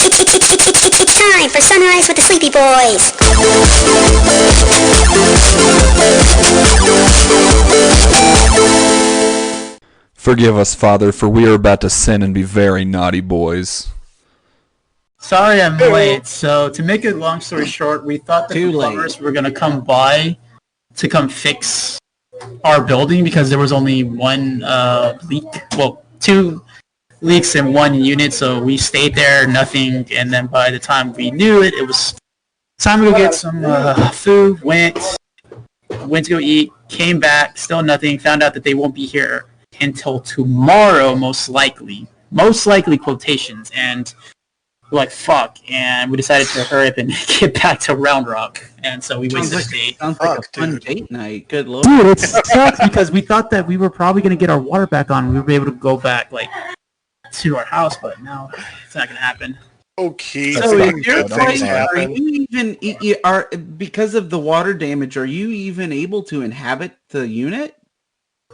It's time for Sunrise with the Sleepy Boys. Forgive us, Father, for we are about to sin and be very naughty boys. Sorry I'm late. So to make it long story short, we thought that the plumbers were going to come by to come fix our building because there was only one leak. Well, 2 leaks in one unit, so we stayed there, nothing, and then by the time we knew it, it was time to go get some food, went to go eat, came back, still nothing, found out that they won't be here until tomorrow, most likely quotations, and we're like, fuck, and we decided to hurry up and get back to Round Rock, and so we wasted a day. Sounds like a fun date night, good lord. Dude, it sucks because we thought that we were probably going to get our water back on, we would be able to go back, like, to our house, but no, it's not going to happen. Okay. So if you're playing, are you even because of the water damage? Are you even able to inhabit the unit?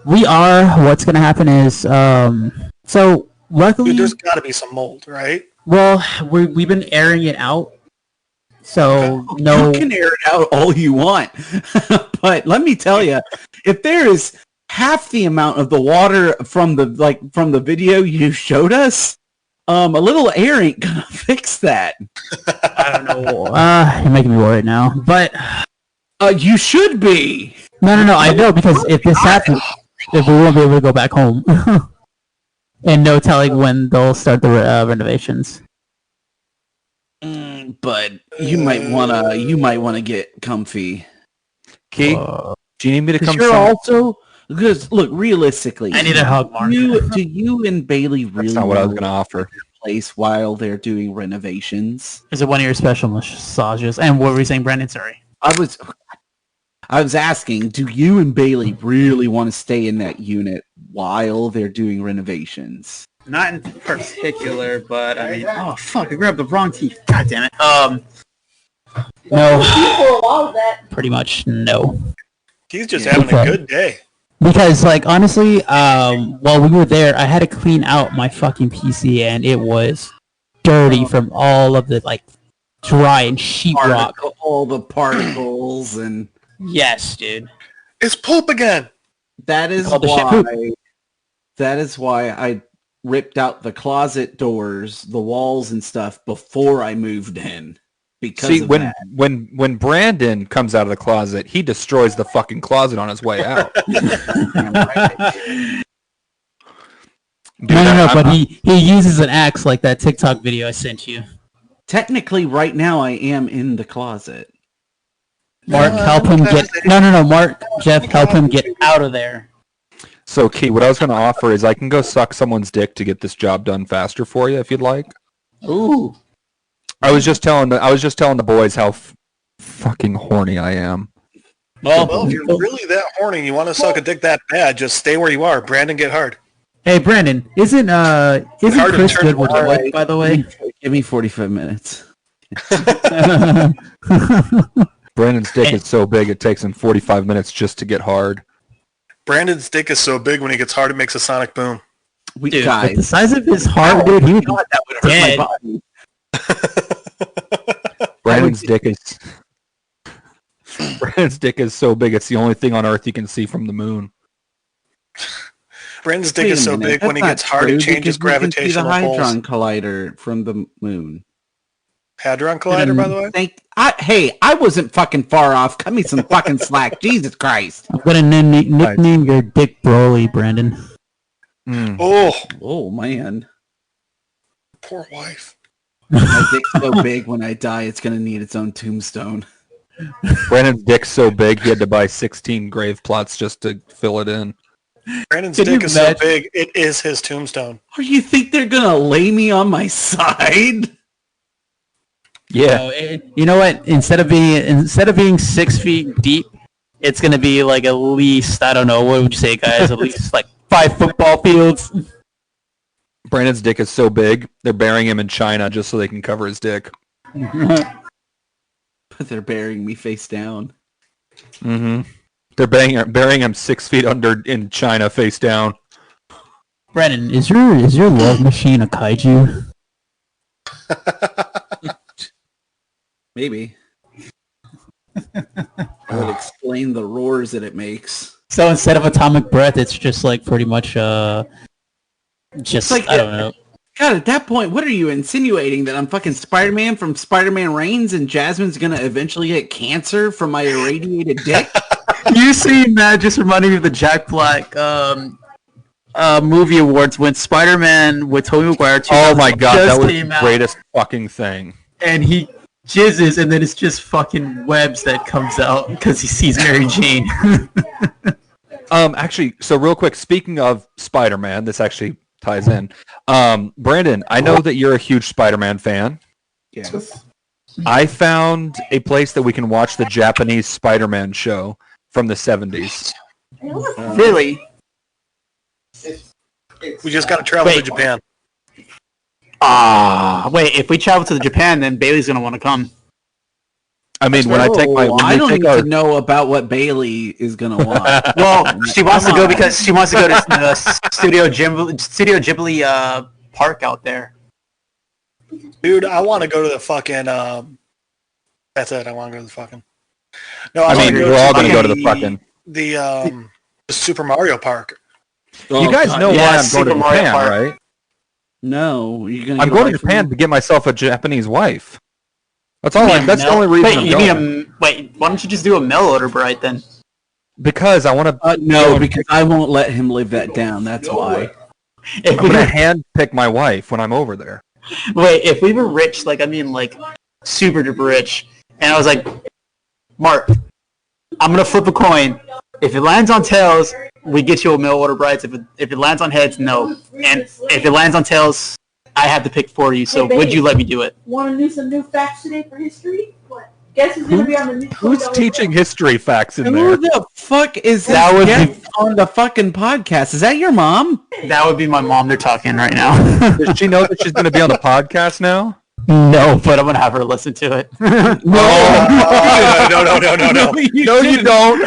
We are. What's going to happen is, so luckily, Dude, there's got to be some mold, right? Well, we've been airing it out, so no. You can air it out all you want, but let me tell you, if there is half the amount of the water from the video you showed us, a little air ain't gonna fix that. I don't know. You're making me worried now, but you should be. No. I know because if this happens, if we won't be able to go back home, and no telling when they'll start the renovations. But you might wanna get comfy. Key, do you need me to come? You're also. Because look, realistically, I need a hug, Mark. Do you and Bailey really? That's not what I was going to offer. Place while they're doing renovations. Is it one of your special massages? And what were you saying, Brandon? Sorry, I was asking, do you and Bailey really want to stay in that unit while they're doing renovations? Not in particular, but I mean, oh fuck, I grabbed the wrong teeth. God damn it. No. Pretty much no. He's just having a good day. Because, like, honestly, while we were there, I had to clean out my fucking PC, and it was dirty from all of the, like, dry and sheetrock. All the particles and... Yes, dude. It's poop again! That is why I ripped out the closet doors, the walls and stuff before I moved in. Because when Brandon comes out of the closet, he destroys the fucking closet on his way out. But he uses an axe like that TikTok video I sent you. Technically, right now I am in the closet. Mark, help him get... No, Mark, Jeff, help him get out of there. So, Key, what I was going to offer is I can go suck someone's dick to get this job done faster for you, if you'd like. Ooh. I was just telling the boys how fucking horny I am. Well, if you're really that horny, you want to suck a dick that bad, just stay where you are. Brandon, get hard. Hey, Brandon, isn't Chris good with the whip, by the way? Give me 45 minutes. Brandon's dick is so big it takes him 45 minutes just to get hard. Brandon's dick is so big when he gets hard it makes a sonic boom. Dude, with the size of his heart, dude, he would be dead. My body. Brandon's dick is so big it's the only thing on Earth you can see from the moon. Brandon's dick is so big when he gets hard it changes gravitational pulls. The pulls. Hadron Collider from the moon. Hadron Collider, by the way? Hey, I wasn't fucking far off. Cut me some fucking slack. Jesus Christ. I'm gonna nickname your dick Broly, Brandon. Mm. Oh, man. Poor wife. My dick's so big when I die, it's gonna need its own tombstone. Brandon's dick's so big he had to buy 16 grave plots just to fill it in. Brandon's dick is so big, it is his tombstone. Or you think they're gonna lay me on my side? Yeah. You know what? Instead of being 6 feet deep, it's gonna be like at least, I don't know, what would you say, guys? At least like 5 football fields. Brandon's dick is so big, they're burying him in China just so they can cover his dick. But they're burying me face down. Mm-hmm. They're burying him 6 feet under in China, face down. Brandon, is your love machine a kaiju? Maybe. I would explain the roars that it makes. So instead of atomic breath, it's just like pretty much just like I don't know. God, at that point, what are you insinuating? That I'm fucking Spider-Man from Spider-Man Reigns and Jasmine's gonna eventually get cancer from my irradiated dick? You see, that just reminded me of the Jack Black movie awards when Spider-Man with Tobey Maguire. Oh my god, just that was came the out, greatest fucking thing. and he jizzes, and then it's just fucking webs that comes out because he sees Mary Jane. Actually, so real quick, speaking of Spider-Man, this actually ties in. Brandon, I know that you're a huge Spider-Man fan. Yeah. I found a place that we can watch the Japanese Spider-Man show from the 70s. Really? We just got to travel to Japan. Wait, if we travel to Japan, then Bailey's gonna want to come. I mean, when I take my, when I we don't take need our, to know about what Bailey is gonna want. Well, she wants to go because she wants to go to the Studio Ghibli park out there. Dude, I want to go to the fucking, that's it, I want to go to the fucking, no, I mean, we're all gonna go to the fucking, fucking. the Super Mario Park. You guys know Yeah, why I'm going Super to Mario Japan, Park. right? No, you're gonna. I'm get going away to from Japan me? to get myself a Japanese wife. That's all. That's the only reason Wait, I'm you going. need wait. Why don't you just do a mail order, Bright? Then Because I want to. No, because I won't let him live that down. That's why. if I'm we gonna were, hand pick my wife when I'm over there. wait, if we were rich, like I mean, like super duper rich, and I was like, Mark, I'm gonna flip a coin. If it lands on tails, we get you a mail order, Brights. If it lands on heads, no. And if it lands on tails, I have to pick for you. So would you let me do it? Want to do some new facts today for history? What? Guess who's going to be on the new Who's teaching history facts in Who there? the fuck is That would this be- guest on the fucking podcast? Is that your mom? That would be my mom. They're talking right now. Does she know that she's going to be on the podcast now? No, but I'm gonna have her listen to it. No, no. No, you don't.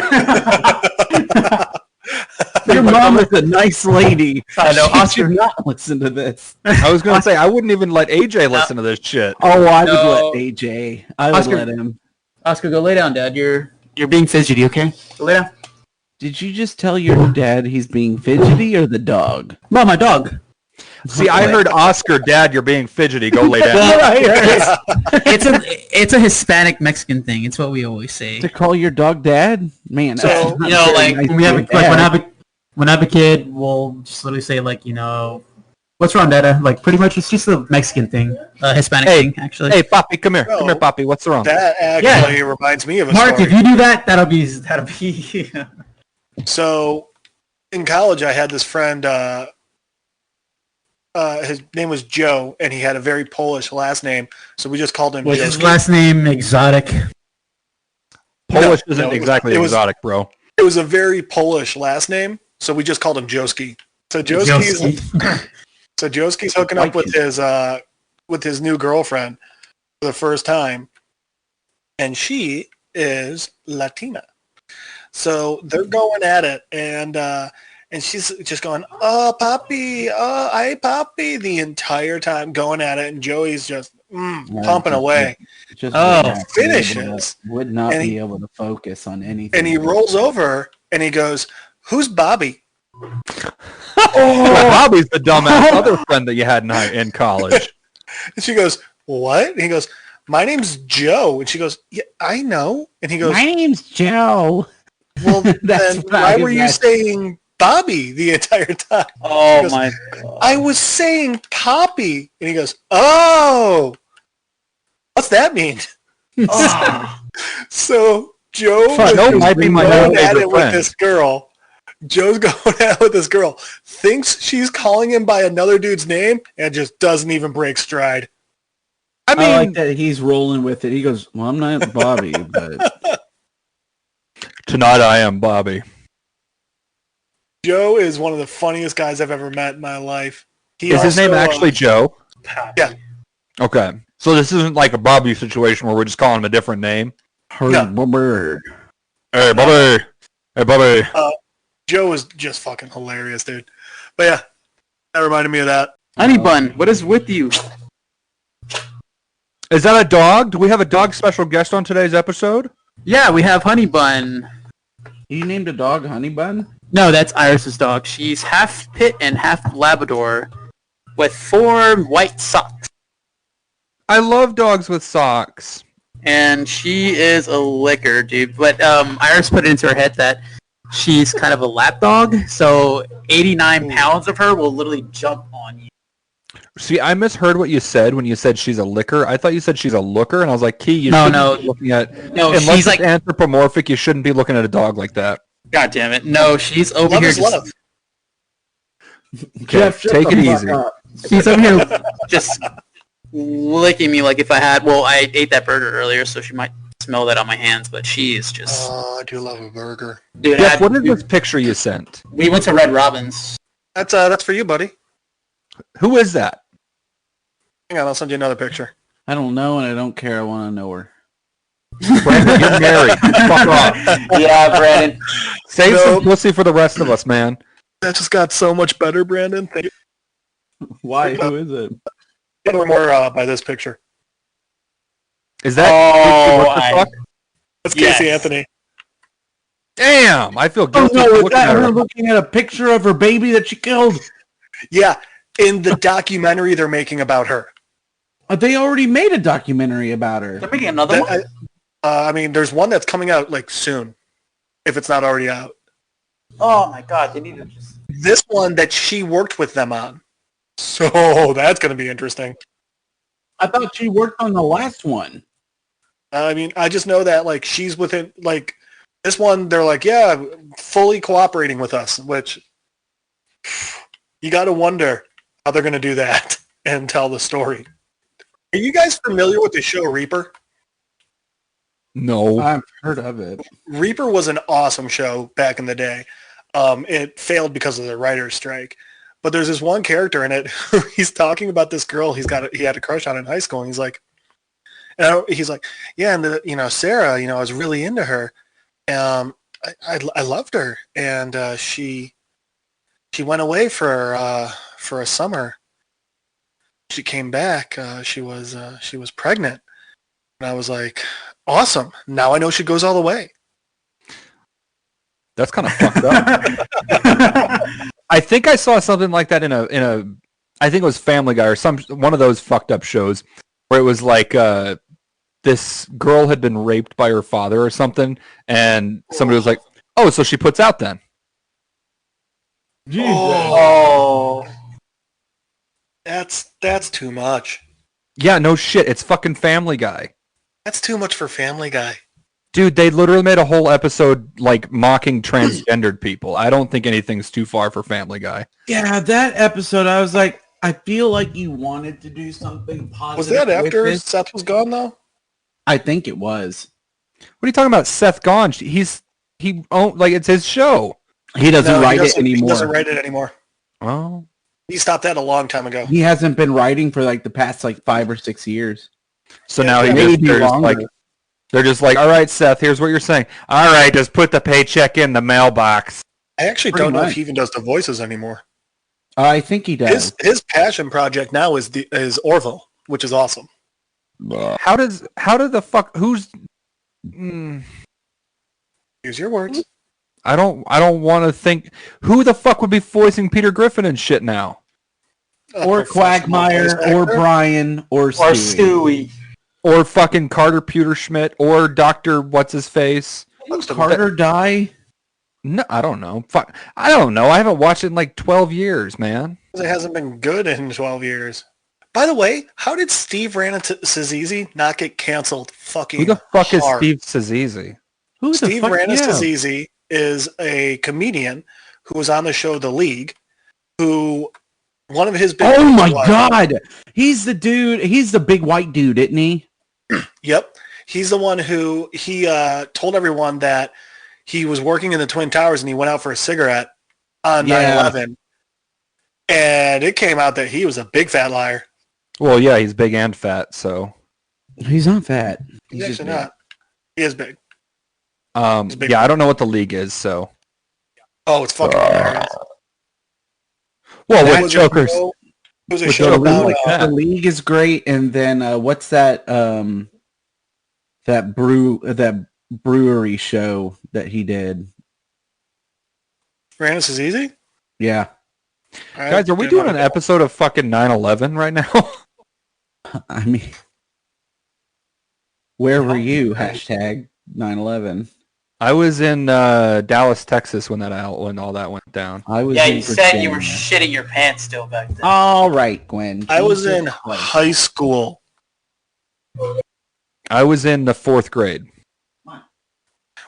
Your mom is a nice lady. I know, She Oscar- should not listen to this. I was going to say I wouldn't even let AJ listen to this shit. Oh, I would No. let AJ. I would Oscar- let him. Oscar, go lay down, Dad. You're being fidgety, okay? Go lay down. Did you just tell your dad he's being fidgety or the dog? No, my dog. See, I heard Oscar, Dad, you're being fidgety. Go lay down. It's a Hispanic Mexican thing. It's what we always say. To call your dog dad? Man, So, that's not You know, very like nice when we have to a, like dad. when I have a kid, we'll just literally say like, you know, what's wrong, Dada? Like pretty much it's just a Mexican thing, Hispanic thing actually. Hey, Poppy, come here. No. Come here, Poppy. What's wrong? That actually reminds me of a Mark, story. if you do that, that'll be. So, in college, I had this friend. His name was Joe, and he had a very Polish last name, so we just called him Was his Joe. last name exotic? Polish No, isn't no, exactly it was- exotic, bro. It was a very Polish last name, so we just called him Joski. So Joski's hooking up with his new girlfriend for the first time, and she is Latina. So they're going at it, and she's just going, "Oh, Poppy, oh, I Poppy," the entire time going at it, and Joey's just pumping away. Just Oh. would not be able to- Finishes. Would not And be he- able to focus on anything. And he rolls over and he goes, "Who's Bobby?" Well, Bobby's the dumbass other friend that you had in college. And she goes, "What?" And he goes, "My name's Joe." And she goes, "Yeah, I know." And he goes, My name's Joe. "Well, That's then what why I were you imagine. saying Bobby the entire time?" Oh goes, my! "I was saying Poppy." And he goes, "Oh, what's that mean?" Oh. So Joe Fuck, Joe was might be my going new at favorite it with friend. this girl. Joe's going at it with this girl, thinks she's calling him by another dude's name, and just doesn't even break stride. I mean, I like that he's rolling with it. He goes, "Well, I'm not Bobby, but tonight I am Bobby. Joe is one of the funniest guys I've ever met in my life. He Is his name also, actually Joe? Yeah. Okay. So this isn't like a Bobby situation where we're just calling him a different name. No. bird." Hey, Bobby. Hey, Bobby. Joe is just fucking hilarious, dude. But yeah, that reminded me of that. Honey bun, what is with you? Is that a dog? Do we have a dog special guest on today's episode? Yeah, we have Honey Bun. You named a dog Honey Bun? No, that's Iris's dog. She's half pit and half Labrador with 4 white socks. I love dogs with socks. And she is a licker, dude. But Iris put it into her head that she's kind of a lap dog, so 89 pounds of her will literally jump on you. See, I misheard what you said when you said she's a licker. I thought you said she's a looker, and I was like, Key, you No, shouldn't no. be looking at... No, unless she's it's like... anthropomorphic, you shouldn't be looking at a dog like that. God damn it. No, she's over Love here is just... love. Okay, Jeff, shut take the it fuck easy. up. She's over here just licking me like if I had... Well, I ate that burger earlier, so she might smell that on my hands, but she is just... Oh, I do love a burger. Dude, Jeff, what is this picture you sent? we went to Red Robin's. That's for you, buddy. Who is that? Hang on, I'll send you another picture. I don't know, and I don't care. I want to know her. Brandon, you're married. Fuck off. Yeah, Brandon. Save some Nope. pussy for the rest of us, man. That just got so much better, Brandon. Thank you. Why? Who is it? Get more by this picture. Is that... Oh, what the fuck? That's Yes. Casey Anthony. Damn, I feel Oh guilty no, for is looking that at her her. looking at a picture of her baby that she killed? Yeah, in the documentary they're making about her. They already made a documentary about her. They're making another one? That- I mean, there's one that's coming out like soon, if it's not already out. Oh my god, they need to just... This one that she worked with them on. So that's going to be interesting. I thought she worked on the last one. I mean, I just know that like she's within like this one. They're like, yeah, fully cooperating with us. Which you got to wonder how they're going to do that and tell the story. Are you guys familiar with the show Reaper? No. I've heard of it. Reaper was an awesome show back in the day. It failed because of the writer's strike. But there's this one character in it who he's talking about this girl he had a crush on in high school. And he's like, yeah, and Sarah, I was really into her. I loved her, and she went away for a summer. She came back. She was pregnant, and I was like, awesome. Now I know she goes all the way. That's kind of fucked up. I think I saw something like that in a I think it was Family Guy or one of those fucked up shows where it was like this girl had been raped by her father or something, and somebody was like, "Oh, so she puts out then." Jesus. Oh. That's too much. Yeah, no shit. It's fucking Family Guy. That's too much for Family Guy. Dude, they literally made a whole episode like mocking transgendered people. I don't think anything's too far for Family Guy. Yeah, that episode, I was like, I feel like you wanted to do something positive. Was that with after it. Seth was gone though? I think it was. What are you talking about? Seth gone? It's his show. He doesn't No, write it He anymore. doesn't write it anymore. Oh. He stopped that a long time ago. He hasn't been writing for like the past like 5 or 6 years. So Yeah, now maybe longer. they're just like, all right, Seth, here's what you're saying. All right, just put the paycheck in the mailbox. I actually Pretty don't know much. if he even does the voices anymore. I think he does. His passion project now is Orville, which is awesome. How did the fuck who's Use your words. I don't want to think who the fuck would be voicing Peter Griffin and shit now. Or Professional Quagmire, voice or actor. Brian, or Or Stewie. Stewie. Or fucking Carter Pewterschmidt or Dr. What's his face. Didn't Carter die? No, I don't know. Fuck, I don't know. I haven't watched it in like 12 years, man. It hasn't been good in 12 years. By the way, how did Steve Rannazzisi not get canceled fucking Who the fuck is hard? Steve Sazizi? Who the Steve fuck? Yeah. Rannazzisi is a comedian who was on the show The League, who one of his big Oh my was- god! He's the dude. He's the big white dude, isn't he? Yep. He's the one who he told everyone that he was working in the Twin Towers and he went out for a cigarette on Yeah. 9/11. And it came out that he was a big fat liar. Well, yeah, he's big and fat, so. He's not fat. He's just actually big. not. He is big. big. Yeah, I don't know what the league is, so. Oh, it's fucking hilarious. Well, That with was a Joker's, show- It was a With show the about like that. The League is great, and then what's that? That brewery show that he did. Rannis is Easy. Yeah, Guys, are we doing an episode of fucking 9/11 right now? I mean, where were you? Hashtag 9/11. I was in Dallas, Texas when all that went down. I was. Yeah, in you said you were Virginia. shitting your pants still back then. All right, Gwen. I was Jesus in Christ. high school. I was in the 4th grade.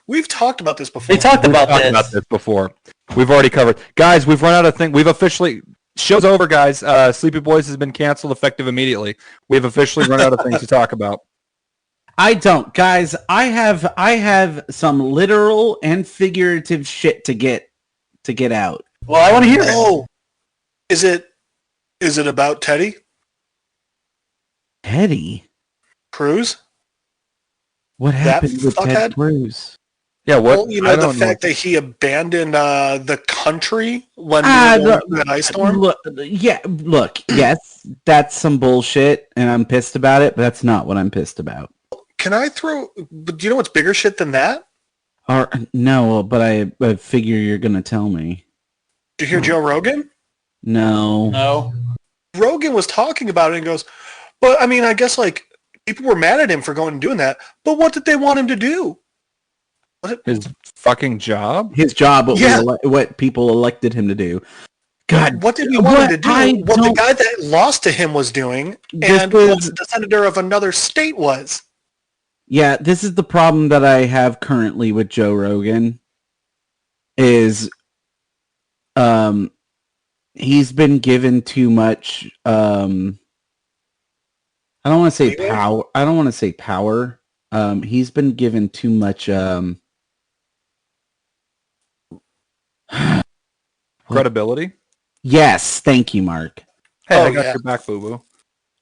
We've talked about this before. We talked about Talked this. about this before. We've already covered. Guys, we've run out of things. We've officially show's over, guys. Sleepy Boys has been canceled effective immediately. We've officially run out of things to talk about. I don't, guys. I have some literal and figurative shit to get out. Well, I want to hear it. Oh, is it about Teddy Teddy, Cruz? what That happened with fuckhead? Ted Cruz? Yeah, what? Well, you know, the fact that he abandoned the country when we were going through that ice storm. Look, yes, that's some bullshit, and I'm pissed about it. But that's not what I'm pissed about. Can I throw? But do you know what's bigger shit than that? Or no, but I figure you're gonna tell me. Did you hear Joe Rogan? No. No. Rogan was talking about it and goes, but I mean, I guess like people were mad at him for going and doing that. But what did they want him to do? his fucking job. His job, Yeah. what people elected him to do. God, What did we want him to do? I What the don't- guy that lost to him was doing, This and was- what the senator of another state was. Yeah, this is the problem that I have currently with Joe Rogan. Is, he's been given too much. I don't want to say Leeway? power. I don't want to say power. He's been given too much. Credibility. Yes, thank you, Mark. Hey, Oh, I got yeah. your back, boo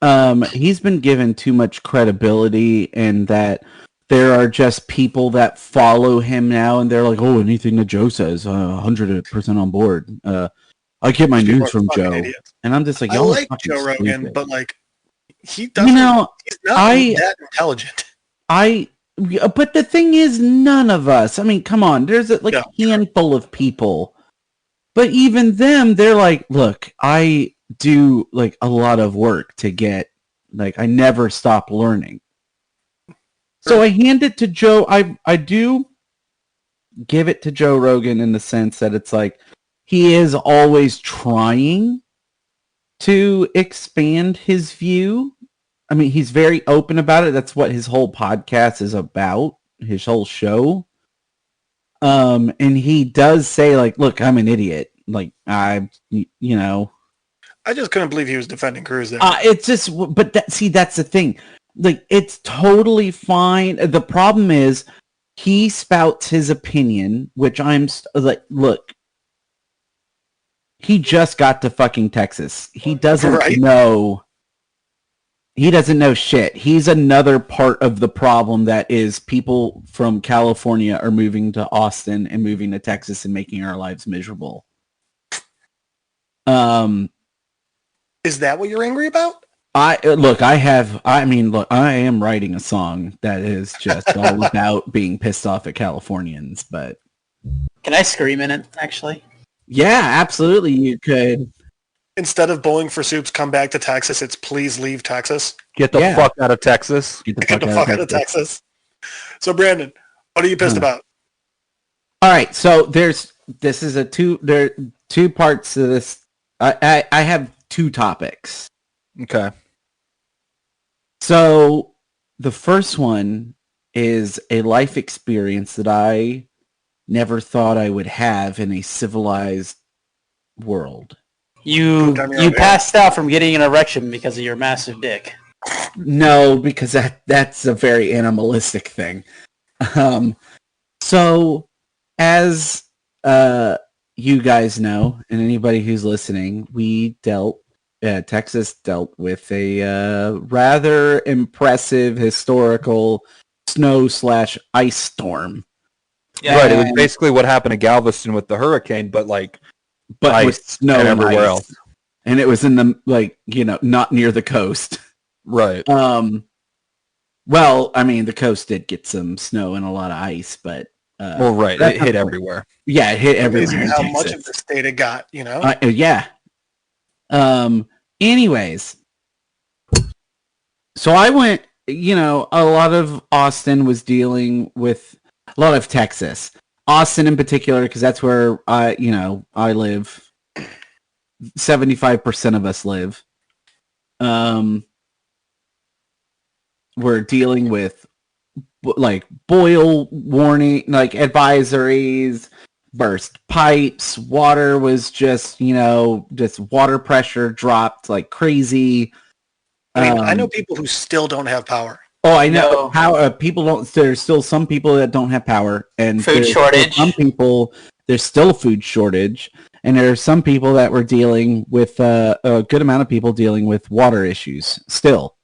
boo. He's been given too much credibility, and that there are just people that follow him now, and they're like, "Oh, anything that Joe says, 100% on board." I get my People news are from fucking Joe, idiots. and I'm just like, I "Y'all are like fucking Joe Rogan, stupid." but like he doesn't. You know, he's not I- that intelligent. But the thing is, none of us. I mean, come on. There's like Yeah. a handful of people, but even them, they're like, "Look, I do like a lot of work to get. Like, I never stop learning." So I hand it to Joe. I do give it to Joe Rogan in the sense that it's like he is always trying to expand his view. I mean, he's very open about it. That's what his whole podcast is about, his whole show. And he does say, like, "Look, I'm an idiot. Like, you know." I just couldn't believe he was defending Cruz there. It's just, but that's the thing. Like, it's totally fine. The problem is he spouts his opinion, which I'm like, look, he just got to fucking Texas. He doesn't Right. know. He doesn't know shit. He's another part of the problem that is people from California are moving to Austin and moving to Texas and making our lives miserable. Is that what you're angry about? I am writing a song that is just all about being pissed off at Californians, but Can I scream in it, actually? yeah, absolutely you could. Instead of Bowling for Soup's come back to Texas, it's please leave Texas. Get the Yeah. fuck out of Texas. Get the Get the fuck out of Texas. So Brandon, what are you pissed about? All right, so this is there are two parts to this. I have two topics. Okay. So the first one is a life experience that I never thought I would have in a civilized world. You Put down your own passed out from getting an erection because of your massive dick. No, because that's a very animalistic thing. So as you guys know, and anybody who's listening, Texas dealt with a rather impressive historical snow/ice storm. Yeah. Right. It was basically what happened to Galveston with the hurricane, but like But Ice with snow and and everywhere ice. else. and it was in the not near the coast. Right. Well, I mean, the coast did get some snow and a lot of ice, but Well, right. It hit everywhere. yeah, it hit Amazing everywhere. how much of the state it got, you know? Yeah. Anyways, so I went. A lot of Austin was dealing with a lot of Texas. Austin in particular, because that's where I live. 75% of us live. We're dealing with like boil warning, like advisories, burst pipes. Water was just water pressure dropped like crazy. I mean, I know people who still don't have power. Oh, I know how people don't. There's still some people that don't have power, and Food shortage. Some people, there's still a food shortage, and there are some people that were dealing with a good amount of people dealing with water issues still.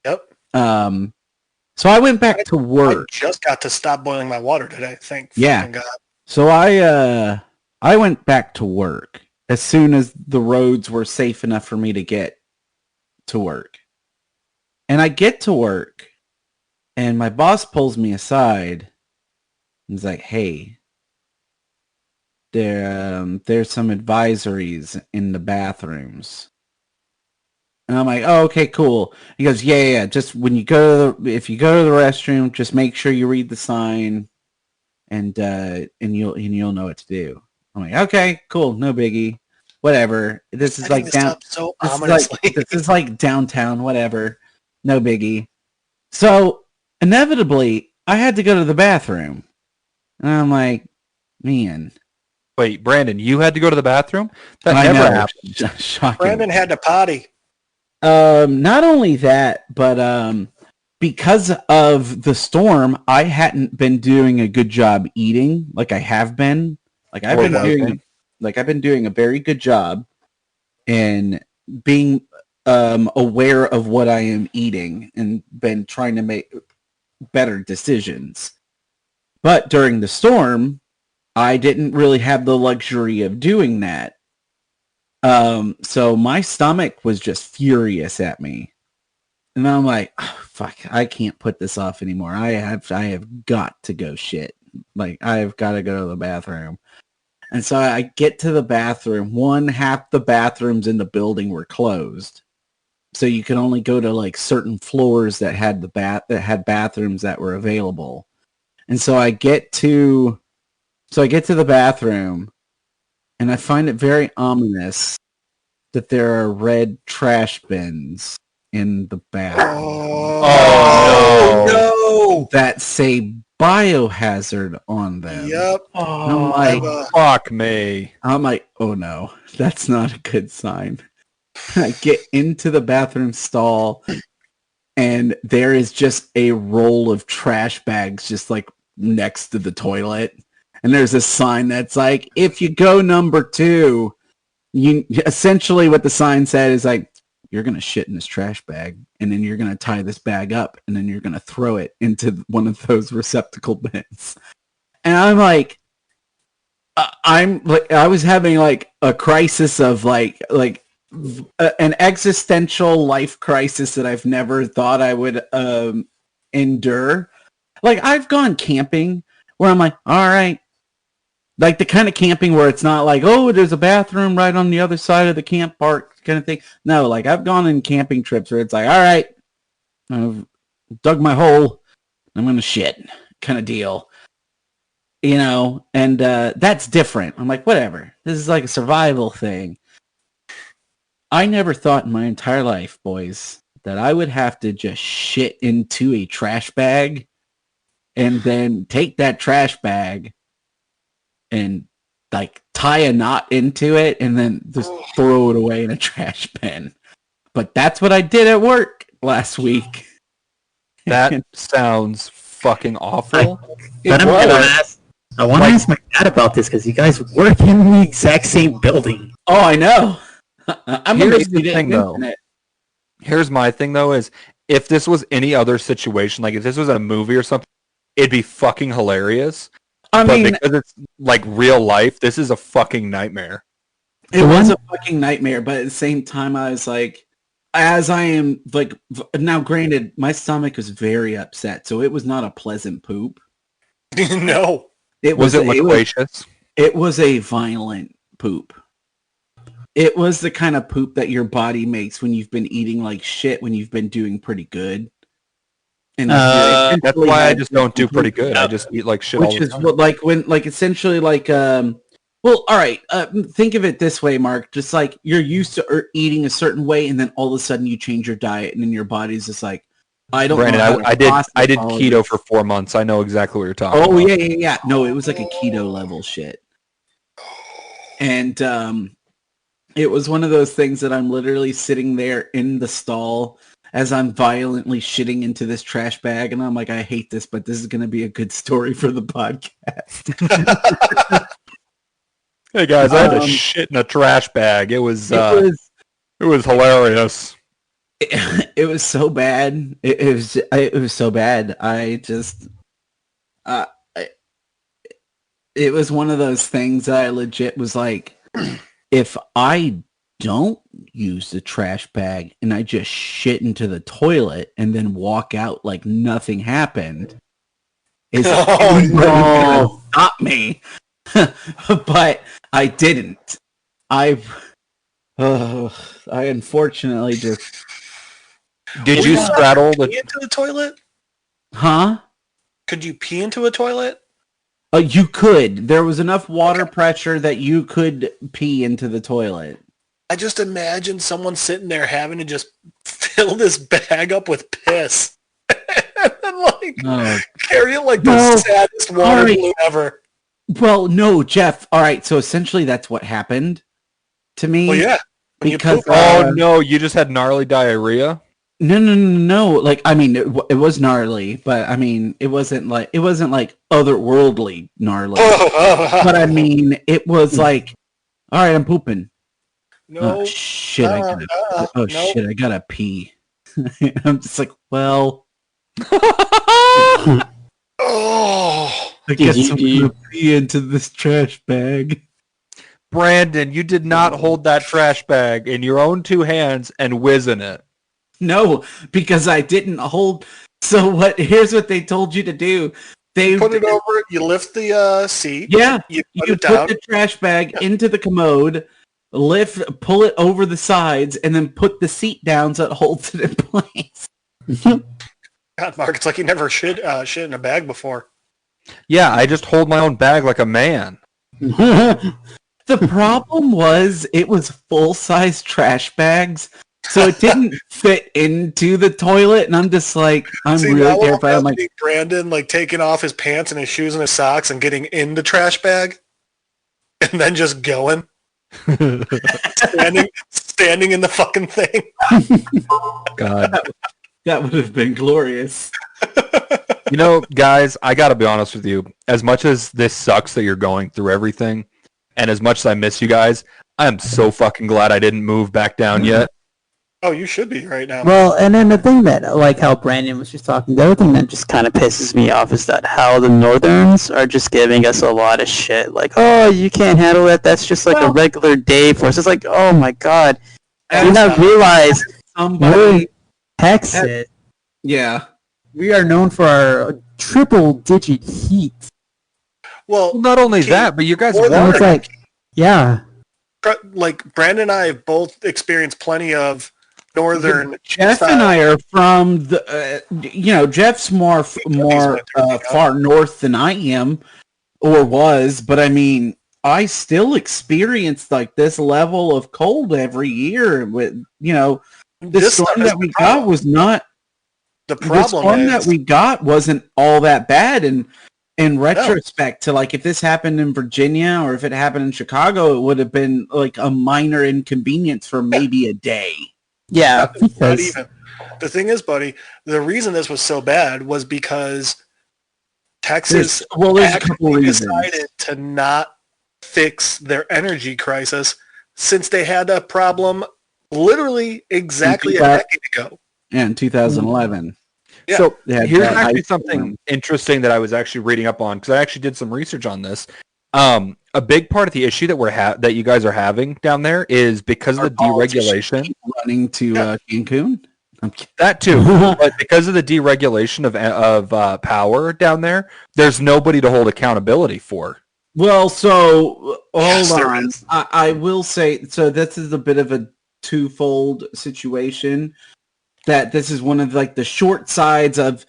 Yep. So I went back to work. I just got to stop boiling my water today. Thank Yeah. God. So I went back to work as soon as the roads were safe enough for me to get to work. And I get to work, and my boss pulls me aside and is like, "Hey, there's some advisories in the bathrooms." And I'm like, "Oh, okay, cool." He goes, "Yeah. Just when you if you go to the restroom, just make sure you read the sign, and you'll know what to do." I'm like, "Okay, cool, no biggie, whatever." This is like down. So This ominously. this is like downtown, whatever. No biggie. So, inevitably, I had to go to the bathroom. And I'm like, man. Wait, Brandon, you had to go to the bathroom? That I never know. happened. Shocking. Brandon had to potty. Not only that, but because of the storm, I hadn't been doing a good job eating like I have been. Like I've been doing a very good job in being aware of what I am eating and been trying to make better decisions. But during the storm, I didn't really have the luxury of doing that. So my stomach was just furious at me. And I'm like, oh, fuck, I can't put this off anymore. I have got to go shit. Like, I've got to go to the bathroom. And so I get to the bathroom. Half the bathrooms in the building were closed. So you could only go to like certain floors that had bathrooms that were available. And so I get to the bathroom, and I find it very ominous that there are red trash bins in the bathroom. Oh, no. That say biohazard on them. Yep. I'm like, Fuck me. I'm like, oh no, that's not a good sign. I get into the bathroom stall, and there is just a roll of trash bags just like next to the toilet. And there's a sign that's like, if you go number 2, you essentially what the sign said is like, you're going to shit in this trash bag, and then you're going to tie this bag up, and then you're going to throw it into one of those receptacle bins. And I'm like, I was having like a crisis of like an existential life crisis that I've never thought I would endure. Like, I've gone camping where I'm like, all right, like the kind of camping where it's not like, oh, there's a bathroom right on the other side of the camp park kind of thing. No, like I've gone on camping trips where it's like, all right, I've dug my hole, I'm gonna shit kind of deal. And that's different. I'm like, whatever. This is like a survival thing. I never thought in my entire life, boys, that I would have to just shit into a trash bag and then take that trash bag and like tie a knot into it and then just throw it away in a trash bin. But that's what I did at work last week. That sounds fucking awful. I want to ask my dad about this because you guys work in the exact same building. Oh, I know. I'm Here's amazed the you didn't thing, though. mention it. Here's my thing, though, is if this was any other situation, like if this was a movie or something, it'd be fucking hilarious. I But mean, because it's like real life, this is a fucking nightmare. It was a fucking nightmare, but at the same time, I was like, as I am like, now granted, my stomach was very upset, so it was not a pleasant poop. No. It Was it loquacious? It was a violent poop. It was the kind of poop that your body makes when you've been eating like shit when you've been doing pretty good. And That's why I just don't do pretty good. I just eat like shit all which the is time. what like when like essentially like well, all right. Think of it this way, Mark. Just like you're used to eating a certain way, and then all of a sudden you change your diet, and then your body's just like, I don't. Brandon, know how to I did process all of keto this. for 4 months. I know exactly what you're talking Oh about. yeah. No, it was like a keto level shit, and it was one of those things that I'm literally sitting there in the stall as I'm violently shitting into this trash bag, and I'm like, I hate this, but this is going to be a good story for the podcast. Hey guys, I had to shit in a trash bag. It was It hilarious. was so bad. It was so bad. I just, it was one of those things that I legit was like, if I don't use the trash bag and I just shit into the toilet and then walk out like nothing happened, is gonna stop me. But I didn't. I unfortunately just Did you straddle pee the? into the toilet? Could you pee into a toilet? You could. There was enough water pressure that you could pee into the toilet. I just imagine someone sitting there having to just fill this bag up with piss. And then like carry it like the No. saddest water Alright. balloon ever. Well, no, Jeff. All right, so essentially that's what happened to me. Well, yeah. When you Because poop, Oh no, you just had gnarly diarrhea. No. Like, I mean, it was gnarly, but I mean, it wasn't like otherworldly gnarly. But I mean, it was like, all right, I'm pooping. no. Oh shit! no. Shit! I gotta pee. I'm just like, well, Oh. I guess I'm gonna pee into this trash bag. Brandon, you did not hold that trash bag in your own 2 hands and whiz in it. No, because I didn't hold. So what? Here's what they told you to do. They Put it over. You lift the seat. Yeah, You put you it down. put the trash bag into the commode, pull it over the sides, and then put the seat down so it holds it in place. God, Mark, it's like you never shit in a bag before. Yeah, I just hold my own bag like a man. The problem was it was full-size trash bags, so it didn't fit into the toilet, and I'm just like, I'm See, really now we're terrified. I'm like, imagining Brandon like taking off his pants and his shoes and his socks and getting in the trash bag, and then just going, standing in the fucking thing. God. that would have been glorious. You know, guys, I gotta be honest with you. As much as this sucks that you're going through everything, and as much as I miss you guys, I am so fucking glad I didn't move back down yet. Oh, you should be right now. Well, and then the thing that, like how Brandon was just talking, the other thing that just kind of pisses me off is that how the Northerns are just giving us a lot of shit. Like, oh, you can't handle it. That's just like a regular day for us. It's like, oh my god. Do you not realize we're in Texas? Yeah. We are known for our triple-digit heat. Well, Well, not only that, but you guys More than And water. it's like, yeah. like Brandon and I have both experienced plenty of northern. Jeff and I are from the, Jeff's more far north than I am, or was. But I mean, I still experienced like this level of cold every year. With the This storm is that we the got problem. was not. The The problem storm is that we got wasn't all that bad, and in retrospect, to like if this happened in Virginia or if it happened in Chicago, it would have been like a minor inconvenience for maybe a day. Yeah, not because even. The thing is, buddy, the reason this was so bad was because Texas There's a couple actually reasons. decided to not fix their energy crisis since they had a problem literally exactly a decade ago. Yeah, in 2011. Yeah. So They had here's that actually ice something storm. interesting that I was actually reading up on because I actually did some research on this. A big part of the issue that that you guys are having down there is because of the deregulation. Running to Cancun. That too, but because of the deregulation of power down there, there's nobody to hold accountability for. Well, so Yes, hold there on. is. I will say, so this is a bit of a twofold situation. That this is one of like the short sides of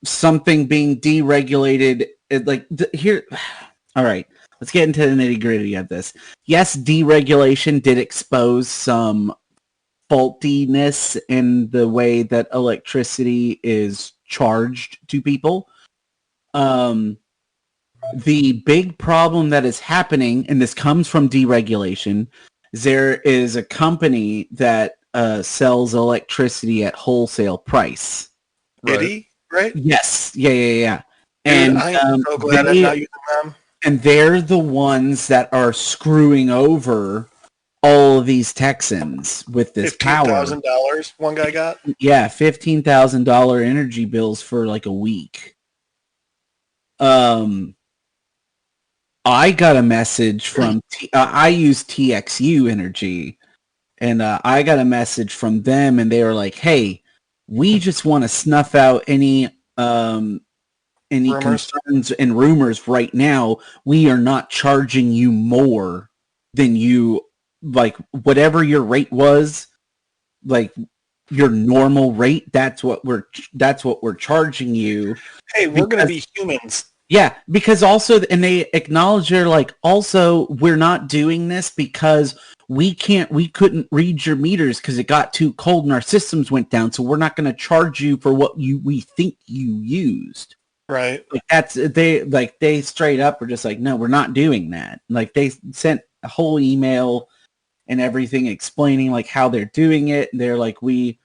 something being deregulated. Here, all right. Let's get into the nitty gritty of this. Yes, deregulation did expose some faultiness in the way that electricity is charged to people. The big problem that is happening, and this comes from deregulation, is there is a company that sells electricity at wholesale price. Diddy, right? Yes, yeah. Dude, And I am so glad I'm not using them. and they're the ones that are screwing over all of these Texans with this power. $15,000 one guy got. Yeah, $15,000 energy bills for like a week. I got a message from I use TXU Energy, and I got a message from them, and they were like, "Hey, we just want to snuff out any Rumors? concerns and rumors right now. We are not charging you more than you like whatever your rate was, like your normal rate. That's what we're charging you." Hey, we're going to be humans. Yeah, because also, and they acknowledge they're like, also, we're not doing this because we couldn't read your meters because it got too cold and our systems went down, so we're not going to charge you for what we think you used. Right. Like they straight up were just like, no, we're not doing that. Like they sent a whole email and everything explaining like how they're doing it. They're like, we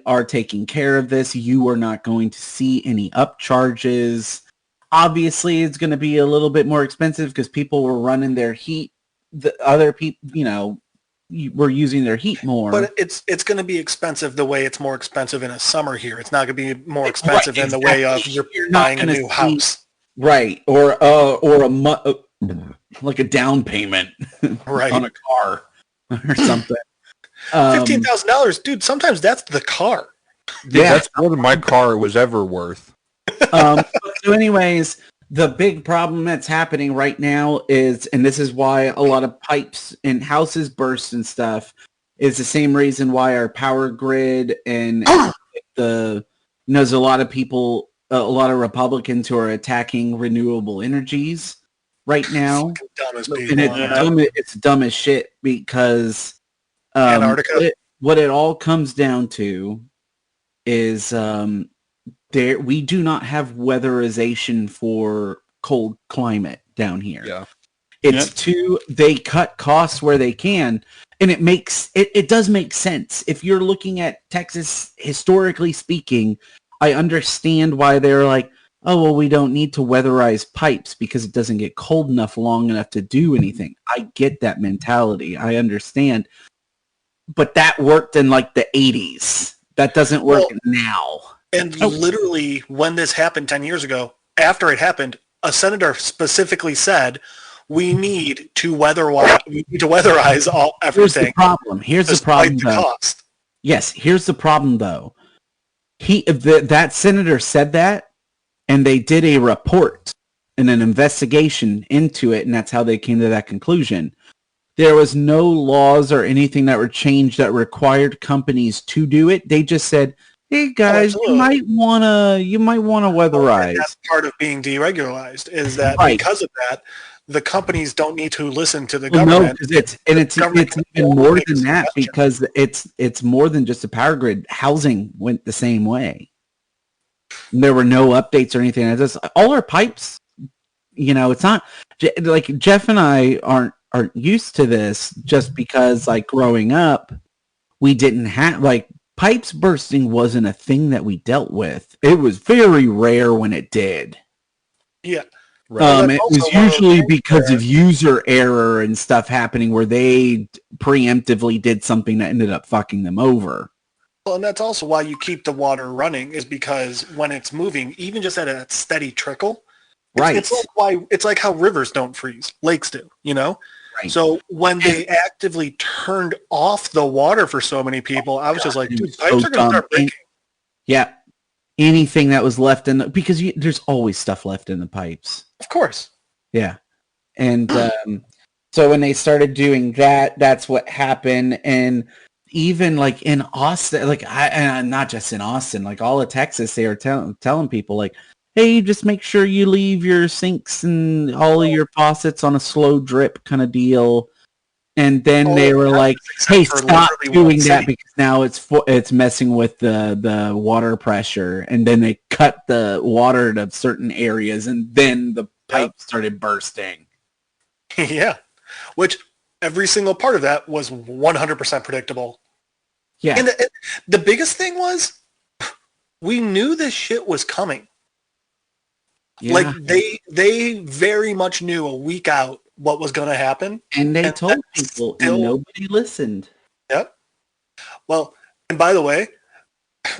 are taking care of this. You are not going to see any upcharges. Obviously, it's going to be a little bit more expensive because people were running their heat. The other people, were using their heat more. But it's going to be expensive the way it's more expensive in a summer here. It's not going to be more expensive in the way of you're buying a new house. Right. Or like a down payment Right. on a car or something. $15,000, dude. Sometimes that's the car. Dude, that's more than my car was ever worth. So anyways, the big problem that's happening right now is, and this is why a lot of pipes in houses burst and stuff, is the same reason why our power grid and there's a lot of people, a lot of Republicans who are attacking renewable energies right now. Dumb as And it's dumb as shit because Antarctica. what it all comes down to is we do not have weatherization for cold climate down here. Yeah. It's they cut costs where they can, and it does make sense. If you're looking at Texas, historically speaking, I understand why they're like, oh, well, we don't need to weatherize pipes because it doesn't get cold enough long enough to do anything. I get that mentality. I understand. But that worked in like the 80s. That doesn't work now. And literally, when this happened 10 years ago, after it happened, a senator specifically said, we need to weatherize everything. Here's the problem. Cost. Yes, here's the problem, though. That senator said that, and they did a report and an investigation into it, and that's how they came to that conclusion. There was no laws or anything that were changed that required companies to do it. They just said, hey guys, you might wanna weatherize. That's part of being deregularized, is that because of that, the companies don't need to listen to the government. No, it's even more than that because it's more than just a power grid. Housing went the same way. There were no updates or anything. All our pipes, it's not like Jeff and I aren't used to this just because like growing up, we didn't have like pipes bursting wasn't a thing that we dealt with. It was very rare when it did. Yeah. It was usually because of user error and stuff happening where they preemptively did something that ended up fucking them over. Well, and that's also why you keep the water running, is because when it's moving, even just at a steady trickle, Right. It's like how rivers don't freeze, lakes do, you know? Right. So when they actively turned off the water for so many people, I was just like, dude, pipes are going to start breaking. Yeah. Anything that was left in because there's always stuff left in the pipes. Of course. Yeah. And so when they started doing that, that's what happened. And even like in Austin, like not just in Austin, like all of Texas, they are telling people like, hey, just make sure you leave your sinks and all of your faucets on a slow drip kind of deal. And then they were like, hey, stop doing that because now it's messing with the water pressure. And then they cut the water to certain areas and then the pipe started bursting. Yeah. Which every single part of that was 100% predictable. Yeah. And the biggest thing was we knew this shit was coming. Yeah. Like they very much knew a week out what was going to happen. And they told people and nobody listened. Yep. Well, and by the way,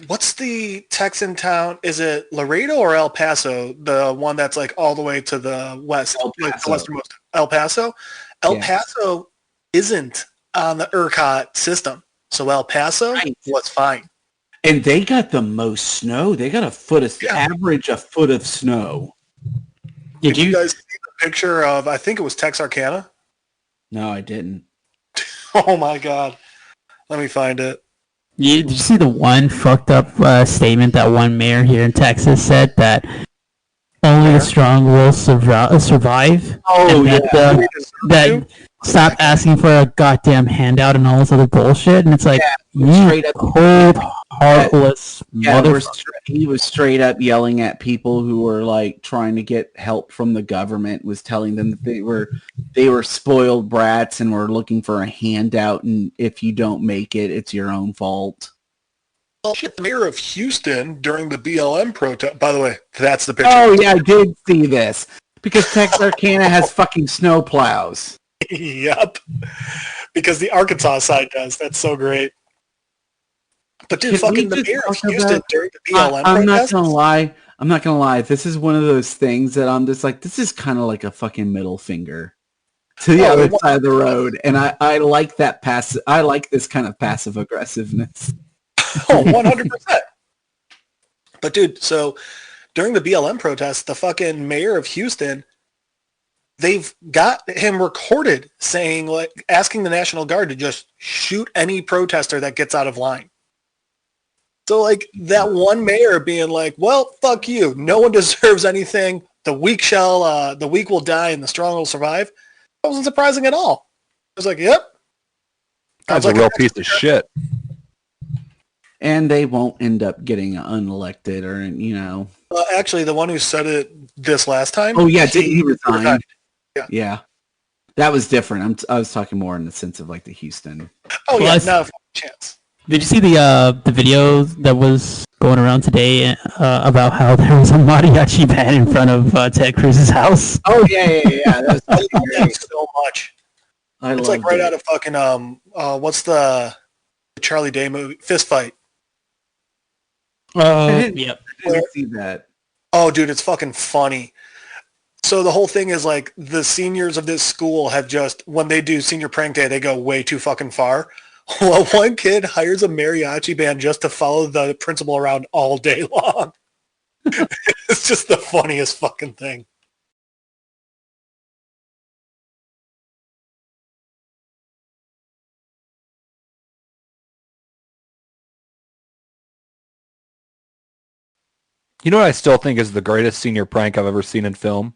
what's the Texan town? Is it Laredo or El Paso? The one that's like all the way to the west, like the westernmost. El Paso? El Paso isn't on the ERCOT system. So El Paso was fine. And they got the most snow. They got average a foot of snow. Did you guys see the picture of, I think it was Texarkana? No, I didn't. Oh my God. Let me find it. Yeah, did you see the one fucked up statement that one mayor here in Texas said that only the strong will survive? Oh, and that stop asking for a goddamn handout and all this other bullshit. And it's like, you cold, heartless motherfucker. He was straight up yelling at people who were like trying to get help from the government, was telling them that they were spoiled brats and were looking for a handout, and if you don't make it, it's your own fault. Well, shit, the mayor of Houston during the BLM protest, by the way, that's the picture. Oh yeah, I did see this. Because Texarkana has fucking snow plows. Yep. Because the Arkansas side does. That's so great. But dude, fucking the mayor of Houston during the BLM I'm protest. I'm not gonna lie. This is one of those things that I'm just like, this is kind of like a fucking middle finger to the other side of the road, and I like that I like this kind of passive aggressiveness. Oh, 100%. But dude, so during the BLM protest, the fucking mayor of Houston, they've got him recorded saying, like, asking the National Guard to just shoot any protester that gets out of line. So, like, that one mayor being like, well, fuck you. No one deserves anything. The weak will die and the strong will survive. That wasn't surprising at all. I was like, yep. That's a real piece of shit. And they won't end up getting unelected or, you know. Actually, the one who said it this last time. Oh, yeah. He resigned. Yeah. That was different. I was talking more in the sense of like the Houston. Oh, yeah. Not a chance. Did you see the video that was going around today about how there was a mariachi band in front of Ted Cruz's house? Oh, yeah. That was great. So much. It's like right out of fucking, what's the Charlie Day movie? Fist Fight. Yep. I didn't see that. Oh, dude, it's fucking funny. So the whole thing is like the seniors of this school have just, when they do senior prank day, they go way too fucking far. Well, one kid hires a mariachi band just to follow the principal around all day long. It's just the funniest fucking thing. You know what I still think is the greatest senior prank I've ever seen in film?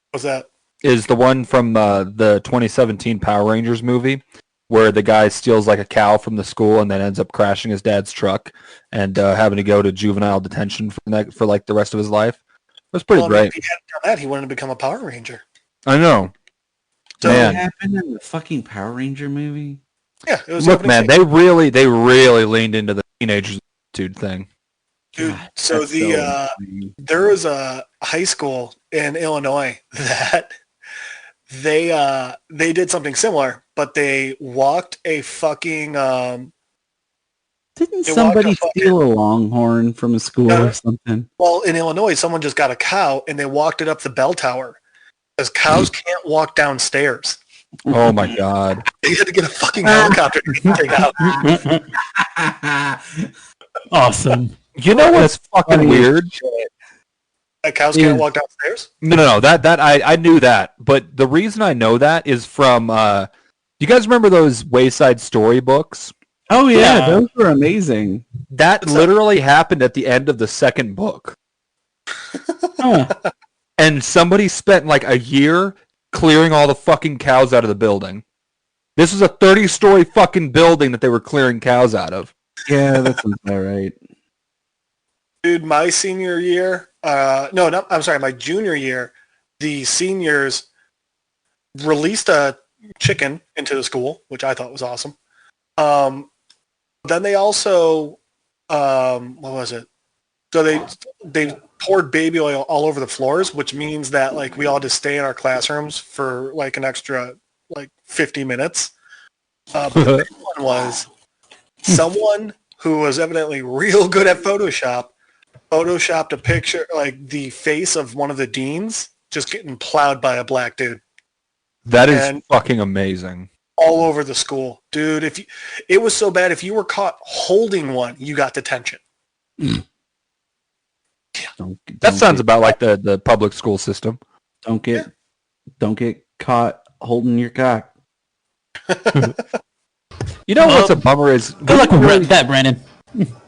What's that? Is the one from the 2017 Power Rangers movie where the guy steals like a cow from the school and then ends up crashing his dad's truck and having to go to juvenile detention for like the rest of his life. It was pretty great. If he hadn't done that, he wouldn't have become a Power Ranger. I know. So what happened in the fucking Power Ranger movie? Yeah, it was. Look, man, they really leaned into the teenage dude thing. Dude, so there was a high school in Illinois that they did something similar, but they walked a fucking Didn't They somebody walked a fucking- steal a longhorn from a school No. or something? Well, in Illinois, someone just got a cow and they walked it up the bell tower. Because cows can't walk downstairs. Oh my god. They had to get a fucking helicopter to get the thing out. Awesome. You know what's fucking funny. weird? That cows can't walk downstairs? No. That I knew that, but the reason I know that is from. Do you guys remember those Wayside Storybooks? Oh yeah, Yeah. those were amazing. That What's literally happened at the end of the second book, Huh. and somebody spent like a year clearing all the fucking cows out of the building. This was a 30-story fucking building that they were clearing cows out of. Yeah, that sounds about right. Dude, my senior year, my junior year, the seniors released a chicken into the school, which I thought was awesome. Then they also, what was it? So they poured baby oil all over the floors, which means that like we all had to stay in our classrooms for like an extra like 50 minutes. But the big one was someone who was evidently real good at Photoshop photoshopped a picture, like the face of one of the deans just getting plowed by a black dude That is And- fucking amazing. all over the school. Dude, it was so bad, if you were caught holding one, you got detention. That sounds about like the public school system. Don't get caught holding your cock. You know what's a bummer is Good luck with that, Brandon.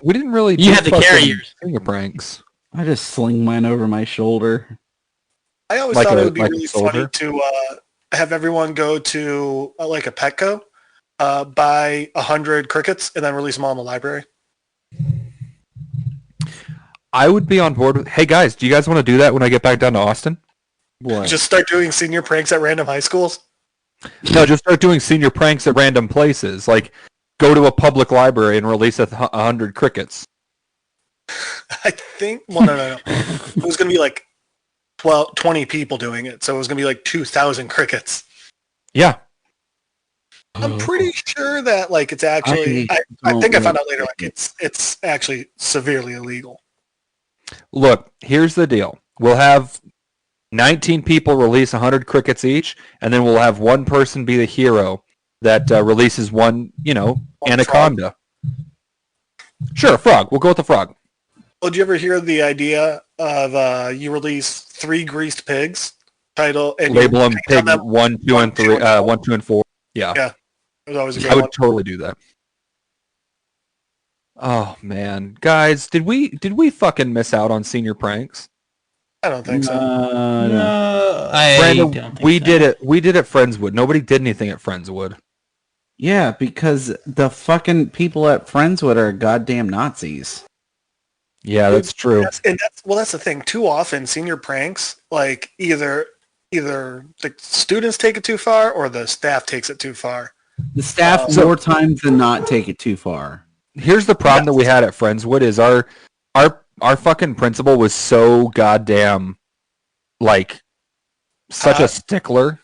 we didn't really You do have to carry fucking yours. finger pranks. I just sling mine over my shoulder. I always Like thought a- it would be like a really funny soldier? to have everyone go to like a Petco, buy 100 crickets, and then release them all in the library. I would be on board with. Hey guys, do you guys want to do that when I get back down to Austin? What? Just start doing senior pranks at random high schools. No, just start doing senior pranks at random places. Like go to a public library and release 100 crickets. I think, well, no. It was going to be like 20 people doing it, so it was going to be like 2,000 crickets. Yeah. I'm pretty sure that like it's actually, I think I found out later, like it's actually severely illegal. Look, here's the deal. We'll have 19 people release 100 crickets each, and then we'll have one person be the hero that releases one, One anaconda. Sure, frog. We'll go with the frog. Well, did you ever hear the idea of you release 3 greased pigs, title, and Label them paint on pig 1, 2, and 3, 1, 2, and 4. Yeah. Yeah. It was always a good I would one. totally do that. Oh man, guys, did we fucking miss out on senior pranks? I don't think so. No. I Brandon, don't think we so. did it. We did at Friendswood. Nobody did anything at Friendswood. Yeah, because the fucking people at Friendswood are goddamn Nazis. Yeah, that's true. That's the thing. Too often, senior pranks, like either the students take it too far or the staff takes it too far. The staff more times than not take it too far. Here's the problem that we had at Friendswood is our fucking principal was so goddamn like such a stickler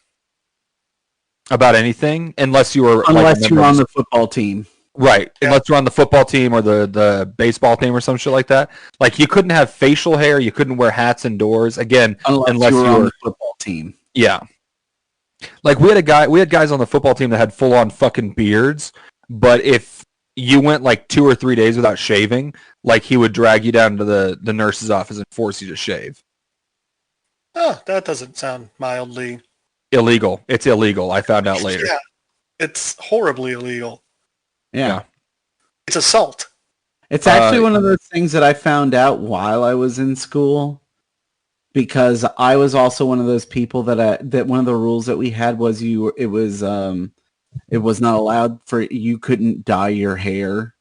about anything unless you were Unless you're on the football team. right, Yeah. unless you're on the football team or the baseball team or some shit like that. Like you couldn't have facial hair, you couldn't wear hats indoors. Again, Unless you were on the football team. yeah. Like we had guys on the football team that had full on fucking beards, but if you went like 2 or 3 days without shaving, like he would drag you down to the nurse's office and force you to shave. Oh, that doesn't sound mildly. Illegal. It's illegal. I found out later. Yeah, it's horribly illegal. Yeah. It's assault. It's actually one of those things that I found out while I was in school, because I was also one of those people that one of the rules that we had was it was not allowed for, you couldn't dye your hair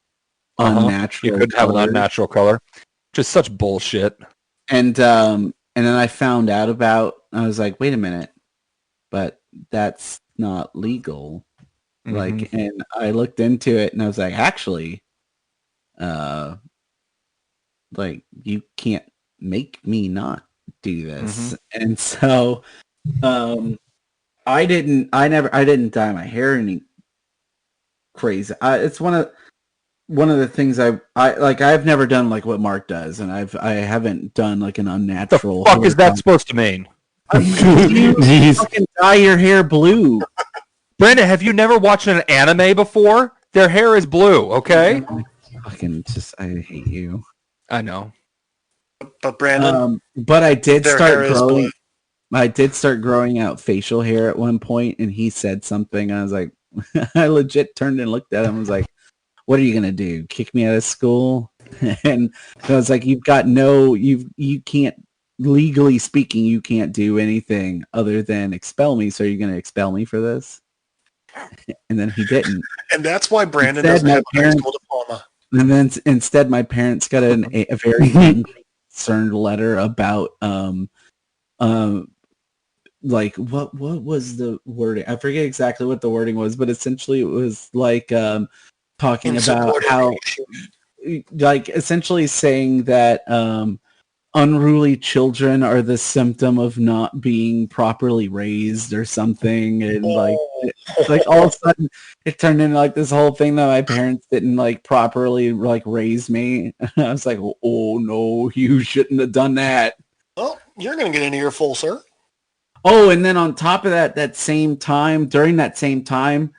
unnatural. You couldn't have an colors. unnatural color. Just such bullshit. And then I found out I was like, wait a minute, but that's not legal. Like, and I looked into it and I was like, actually, like you can't make me not do this. And so, I didn't dye my hair any crazy. It's one of, one of the things I've never done like what Mark does, and I haven't done like an The unnatural. fuck is that supposed to mean? You fucking dye your hair blue. Brandon, have you never watched an anime before? Their hair is blue, okay? Fucking just, I hate you. I know. But Brandon, But I did their start hair is growing. blue. I did start growing out facial hair at one point, and he said something. I was like, I legit turned and looked at him. I was like, "What are you gonna do? Kick me out of school?" And I was like, "You can't, legally speaking, you can't do anything other than expel me. So you're gonna expel me for this?" And then he didn't. And that's why Brandon Instead, doesn't my have a high parents- school diploma. And then instead, my parents got a very angry, concerned letter about like what was the wording? I forget exactly what the wording was, but essentially it was like talking about how, like, essentially saying that unruly children are the symptom of not being properly raised or something, and like all of a sudden it turned into like this whole thing that my parents didn't like properly like raise me. I was like, oh no, you shouldn't have done that. Well, you're going to get an earful, sir. Oh, and then on top of that, during that same time,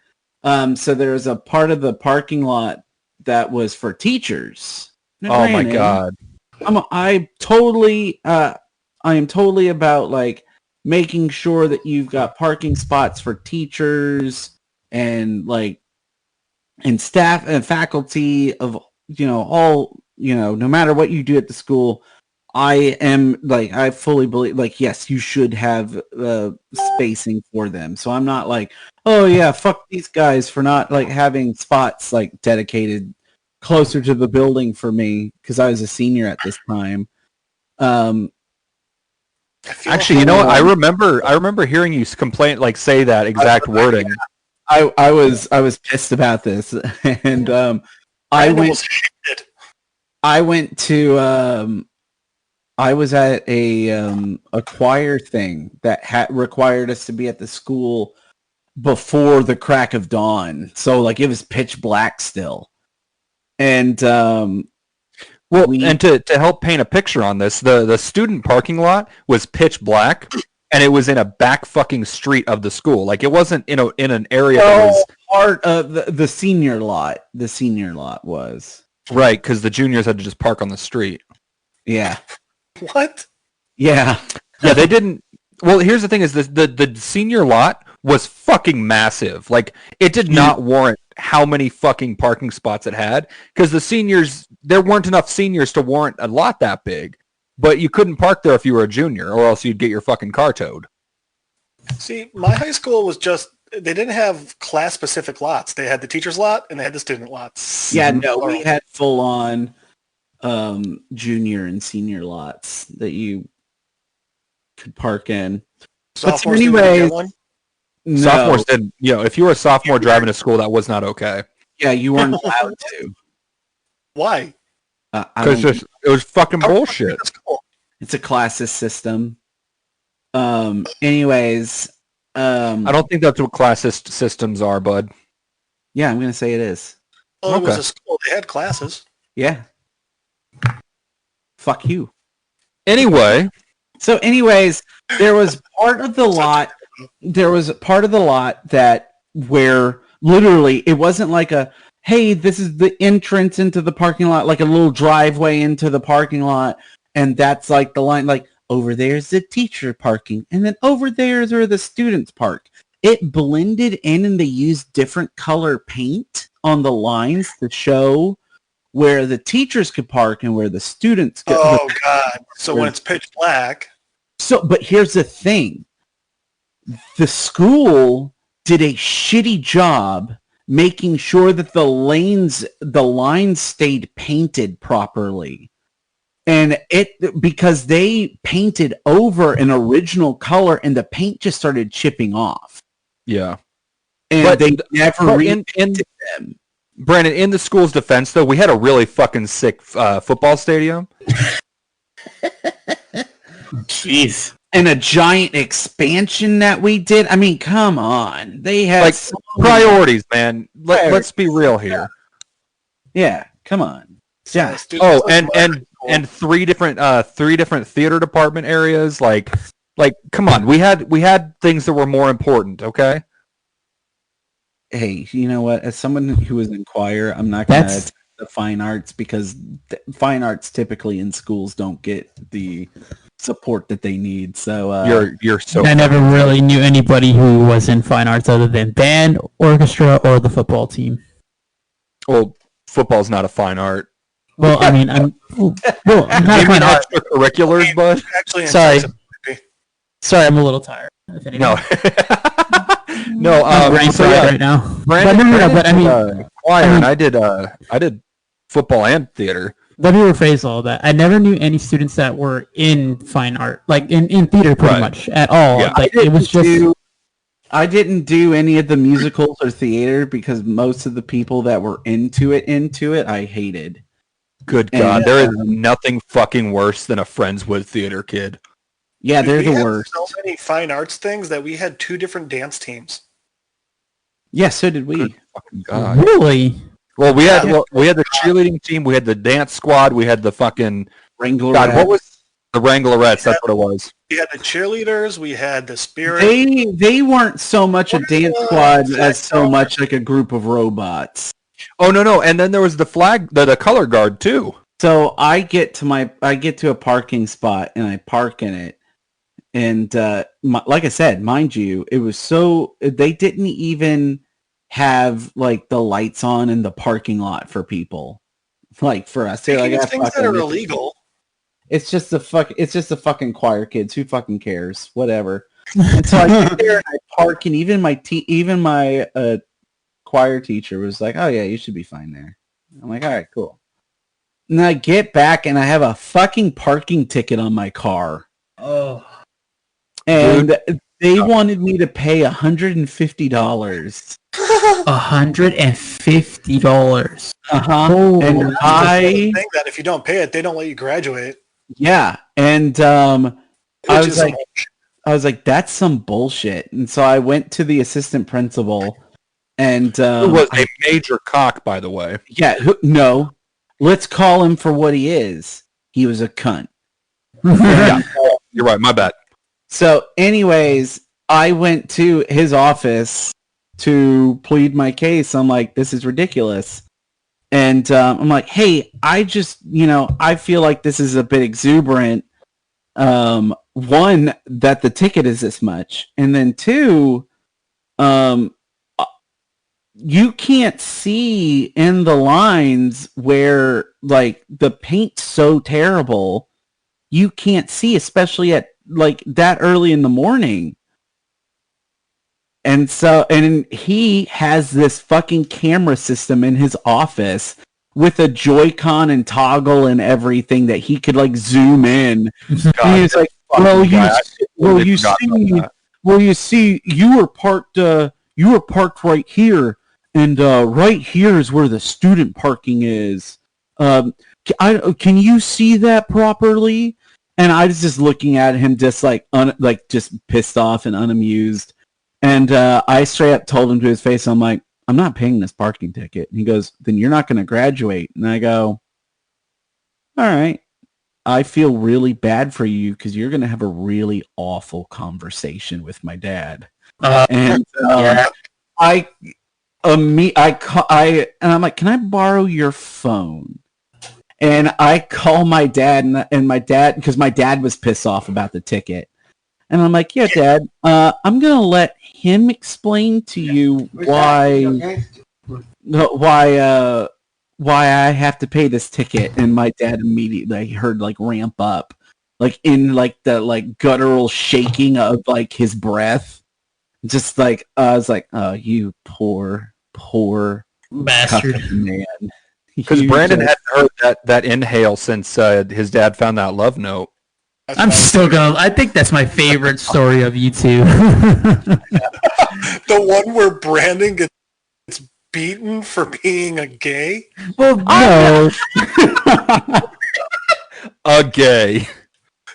so there was a part of the parking lot that was for teachers. Now, Oh my granted, god. I am totally about like making sure that you've got parking spots for teachers and like and staff and faculty of all no matter what you do at the school. I fully believe like yes, you should have spacing for them. So I'm not like, oh yeah, fuck these guys for not like having spots like dedicated closer to the building for me because I was a senior at this time. Actually, you know what? I remember hearing you complain, like say that exact wording. I was pissed about this, and I was at a choir thing that required us to be at the school before the crack of dawn, so like it was pitch black still. And and to help paint a picture on this, the student parking lot was pitch black, and it was in a back fucking street of the school. Like it wasn't in an area that was part of the senior lot. The senior lot was right because the juniors had to just park on the street. Yeah. What? Yeah. Yeah, they didn't. Well, here's the thing: is the senior lot was fucking massive. Like it did not warrant how many fucking parking spots it had because there weren't enough seniors to warrant a lot that big. But you couldn't park there if you were a junior, or else you'd get your fucking car towed. See, my high school was just they didn't have class specific lots. They had the teachers lot and they had the student lots. Yeah, no, we had full on junior and senior lots that you could park in. Sophomores But didn't anyways, get one? no, Sophomores didn't. If you were a sophomore driving to school, that was not okay. yeah, you weren't allowed to. Why? Because it was fucking bullshit. That's cool. It's a classist system. Anyways, I don't think that's what classist systems are, bud. yeah, I'm gonna say it is. Well, it was Okay. a school. They had classes. Yeah. Fuck you. Anyway, So anyways, there was part of the lot that where literally it wasn't like a, hey, this is the entrance into the parking lot, like a little driveway into the parking lot, and that's like the line, like over there's the teacher parking, and then over there's where the students park. It blended in and they used different color paint on the lines to show where the teachers could park and where the students could. Oh God! So when it's pitch black, So, but here's the thing. The school did a shitty job making sure that the lines stayed painted properly. And because they painted over an original color and the paint just started chipping off. yeah. And But- they never but repainted them. Brandon, in the school's defense, though, we had a really fucking sick football stadium. Jeez. And a giant expansion that we did. I mean, come on. They had Like, so Priorities, man. Let's be real here. Yeah, come on. Yeah. Students like And three different theater department areas. Like come on, we had things that were more important. Okay. Hey, you know what? As someone who was in choir, I'm not going to the fine arts because fine arts typically in schools don't get the support that they need. So you're so. I never really knew anybody who was in fine arts other than band, orchestra, or the football team. Well, football's not a fine art. Well, I mean, I'm not fine art. Extracurriculars, bud. Actually, Sorry, I'm a little tired. If anything. No. No, brain so fried yeah, right now. Brandon, But I mean, choir, and I did football and theater. let me rephrase all that. I never knew any students that were in fine art, like in theater, pretty Right. much at all. Yeah. Like it was just. I didn't do any of the musicals or theater because most of the people that were into it, I hated. Good And, God, there is nothing fucking worse than a Friendswood theater kid. Yeah, Dude, they're we the had worst. so many fine arts things that we had 2 different dance teams. Yeah, so did we. Fucking God. Really? Well, we had the cheerleading team, we had the dance squad, we had the fucking Wrangler. God. What was the Wranglerettes? That's what it was. We had the cheerleaders, we had the spirit. They weren't so much a dance squad as so much like a group of robots. Oh no, and then there was the flag, the color guard too. So I get to a parking spot and I park in it, and like I said, mind you, it was they didn't even have like the lights on in the parking lot for people, like for us. They're like, Things "Ah, that fuck are it." illegal. It's just the fucking choir kids. Who fucking cares? Whatever. And so I sit there and I park, and even my choir teacher was like, "Oh yeah, you should be fine there." I'm like, "All right, cool." And I get back and I have a fucking parking ticket on my car, Oh. and they wanted me to pay $150. $150. Uh-huh. And That's I the thing that if you don't pay it, they don't let you graduate. yeah, and Which I is was like, that's some bullshit. And so I went to the assistant principal, and Who was a major cock, by the way. no, let's call him for what he is. He was a cunt. Yeah, you're right. My bad. So, anyways, I went to his office to plead my case. I'm like, this is ridiculous. And I'm like, hey, I feel like this is a bit exuberant. One, that the ticket is this much. And then two, you can't see in the lines where, like, the paint's so terrible. You can't see, especially at, like, that early in the morning. And so, and he has this fucking camera system in his office with a Joy-Con and toggle and everything that he could, like, zoom in. And he's like, you see, you were parked right here, and right here is where the student parking is. Can you see that properly? And I was just looking at him, just just pissed off and unamused. And I straight up told him to his face, I'm like, I'm not paying this parking ticket. And he goes, then you're not going to graduate. And I go, all right. I feel really bad for you because you're going to have a really awful conversation with my dad. And I'm like, can I borrow your phone? And I call my dad, and my dad, because my dad was pissed off about the ticket. And I'm like, yeah, Dad, I'm going to let him explain to you why I have to pay this ticket. And my dad immediately heard, like, ramp up, like, in, like, the, like, guttural shaking of, like, his breath. Just, like, I was like, oh, you poor Bastard. man. Because Brandon hadn't heard that inhale since his dad found that love note. I'm still I think that's my favorite story of you two. The one where Brandon gets beaten for being a gay? Well, no. A gay.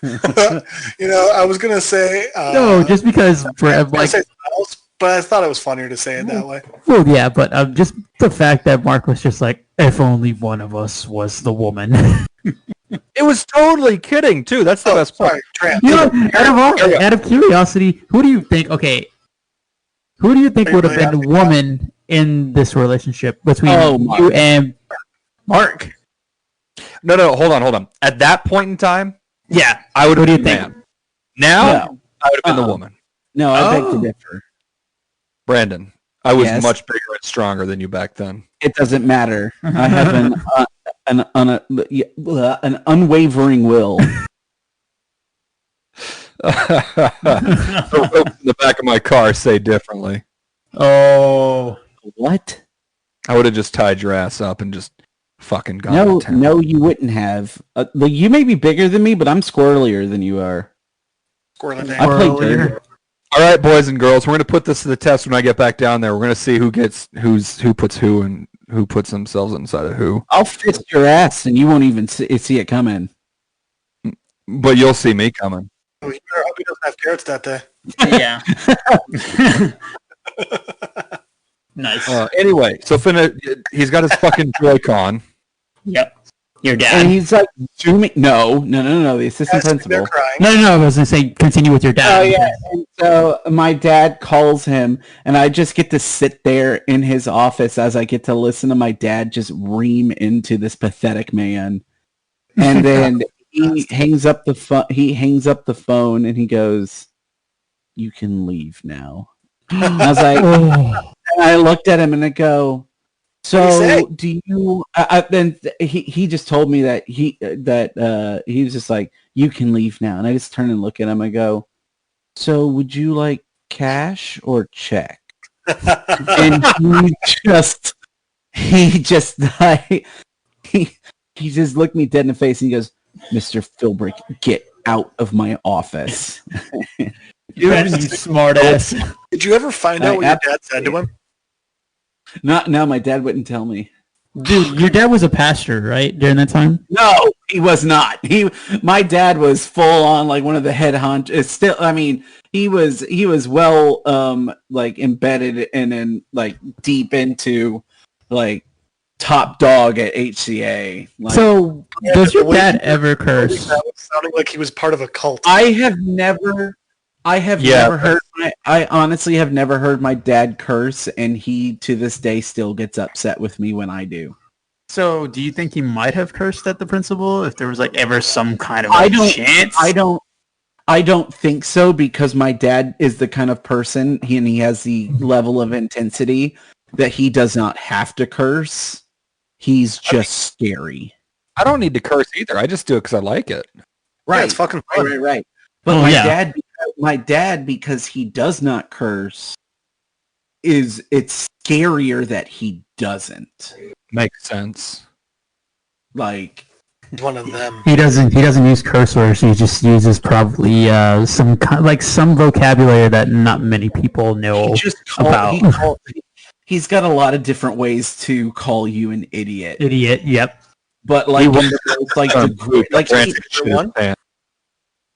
I was going to say... No, just because Brad, like... spouse, but I thought it was funnier to say it that way. Well, yeah, but just the fact that Mark was just like, if only one of us was the woman. It was totally kidding too. That's the best part. Sorry, Trent. You know, out of curiosity, who do you think? Okay, who do you think would have been the woman in this relationship between you and Mark? No, hold on. At that point in time, Yeah, I would have What do been you the think? man. Now, No. I would have been the woman. No, I beg to differ. Brandon, I was Yes. much bigger and stronger than you back then. It doesn't matter. I have an unwavering will. The ropes in the back of my car say differently. Oh, What? I would have just tied your ass up and just fucking gone No, to town. no, you wouldn't have. You may be bigger than me, but I'm squirrelier than you are. Squirrely I Dan. play dirt. All right, boys and girls, we're gonna put this to the test when I get back down there. We're gonna see who puts who and who puts themselves inside of who. I'll fist your ass, and you won't even see it coming. But you'll see me coming. Oh, you better hope he doesn't have carrots that day. Yeah. Nice. Anyway, so he's got his fucking Joy-Con. Yep. Your And dad. he's like zooming. No. The assistant Guys, they're principal. crying. no, I was gonna say continue with your dad. Oh yeah, and so my dad calls him, and I just get to sit there in his office as I get to listen to my dad just ream into this pathetic man, and then he hangs up the phone. He hangs up the phone, and he goes, "You can leave now." And I was like, Oh. and I looked at him, and I go, What'd he say? "So do you?" Then he just told me that he was just like, "You can leave now," and I just turn and look at him. I go, "So would you like cash or check?" And he just like he just looked me dead in the face and he goes, "Mr. Philbrick, get out of my office." You smart ass. Did you ever find out what your dad said to him? Not now. My dad wouldn't tell me. Dude, your dad was a pastor, right? During that time? No, he was not. My dad was full on like one of the head hunters. Still, I mean, he was well like embedded and then like deep into like top dog at HCA. Like, So, does your dad ever curse? That was sounding like he was part of a cult. I have never heard. I honestly have never heard my dad curse, and he to this day still gets upset with me when I do. So, do you think he might have cursed at the principal if there was like ever some kind of chance? I don't think so, because my dad is the kind of person he has the level of intensity that he does not have to curse. He's just scary. I don't need to curse either. I just do it because I like it. Yeah, it's fucking fun. Right. But Oh, my dad, because he does not curse, it's scarier that he doesn't. Makes sense. Like, One of them. He doesn't use curse words. He just uses probably some vocabulary that not many people know he just about. He's got a lot of different ways to call you an idiot. Idiot. Yep. But like, it's like Brandon he- shit his pants.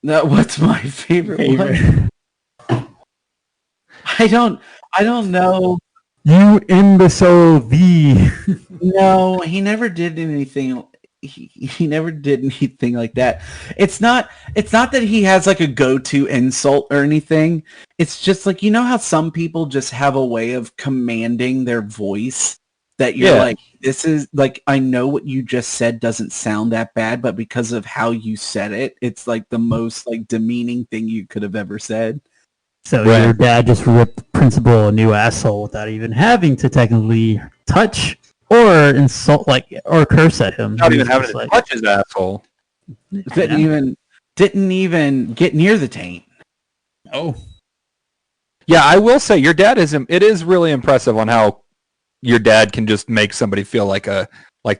no, what's my favorite one? I don't know. You imbecile V. No, he never did anything. He never did anything like that. It's not that he has like a go-to insult or anything. It's just like, you know how some people just have a way of commanding their voice that you're like, this is like, I know what you just said doesn't sound that bad, but because of how you said it, it's like the most like demeaning thing you could have ever said. So Right. your dad just ripped principal a new asshole without even having to technically touch or insult or curse at him. Not He even was having just to like, touch his asshole. Didn't even get near the taint. Oh, Yeah, I will say your dad it is really impressive on how your dad can just make somebody feel like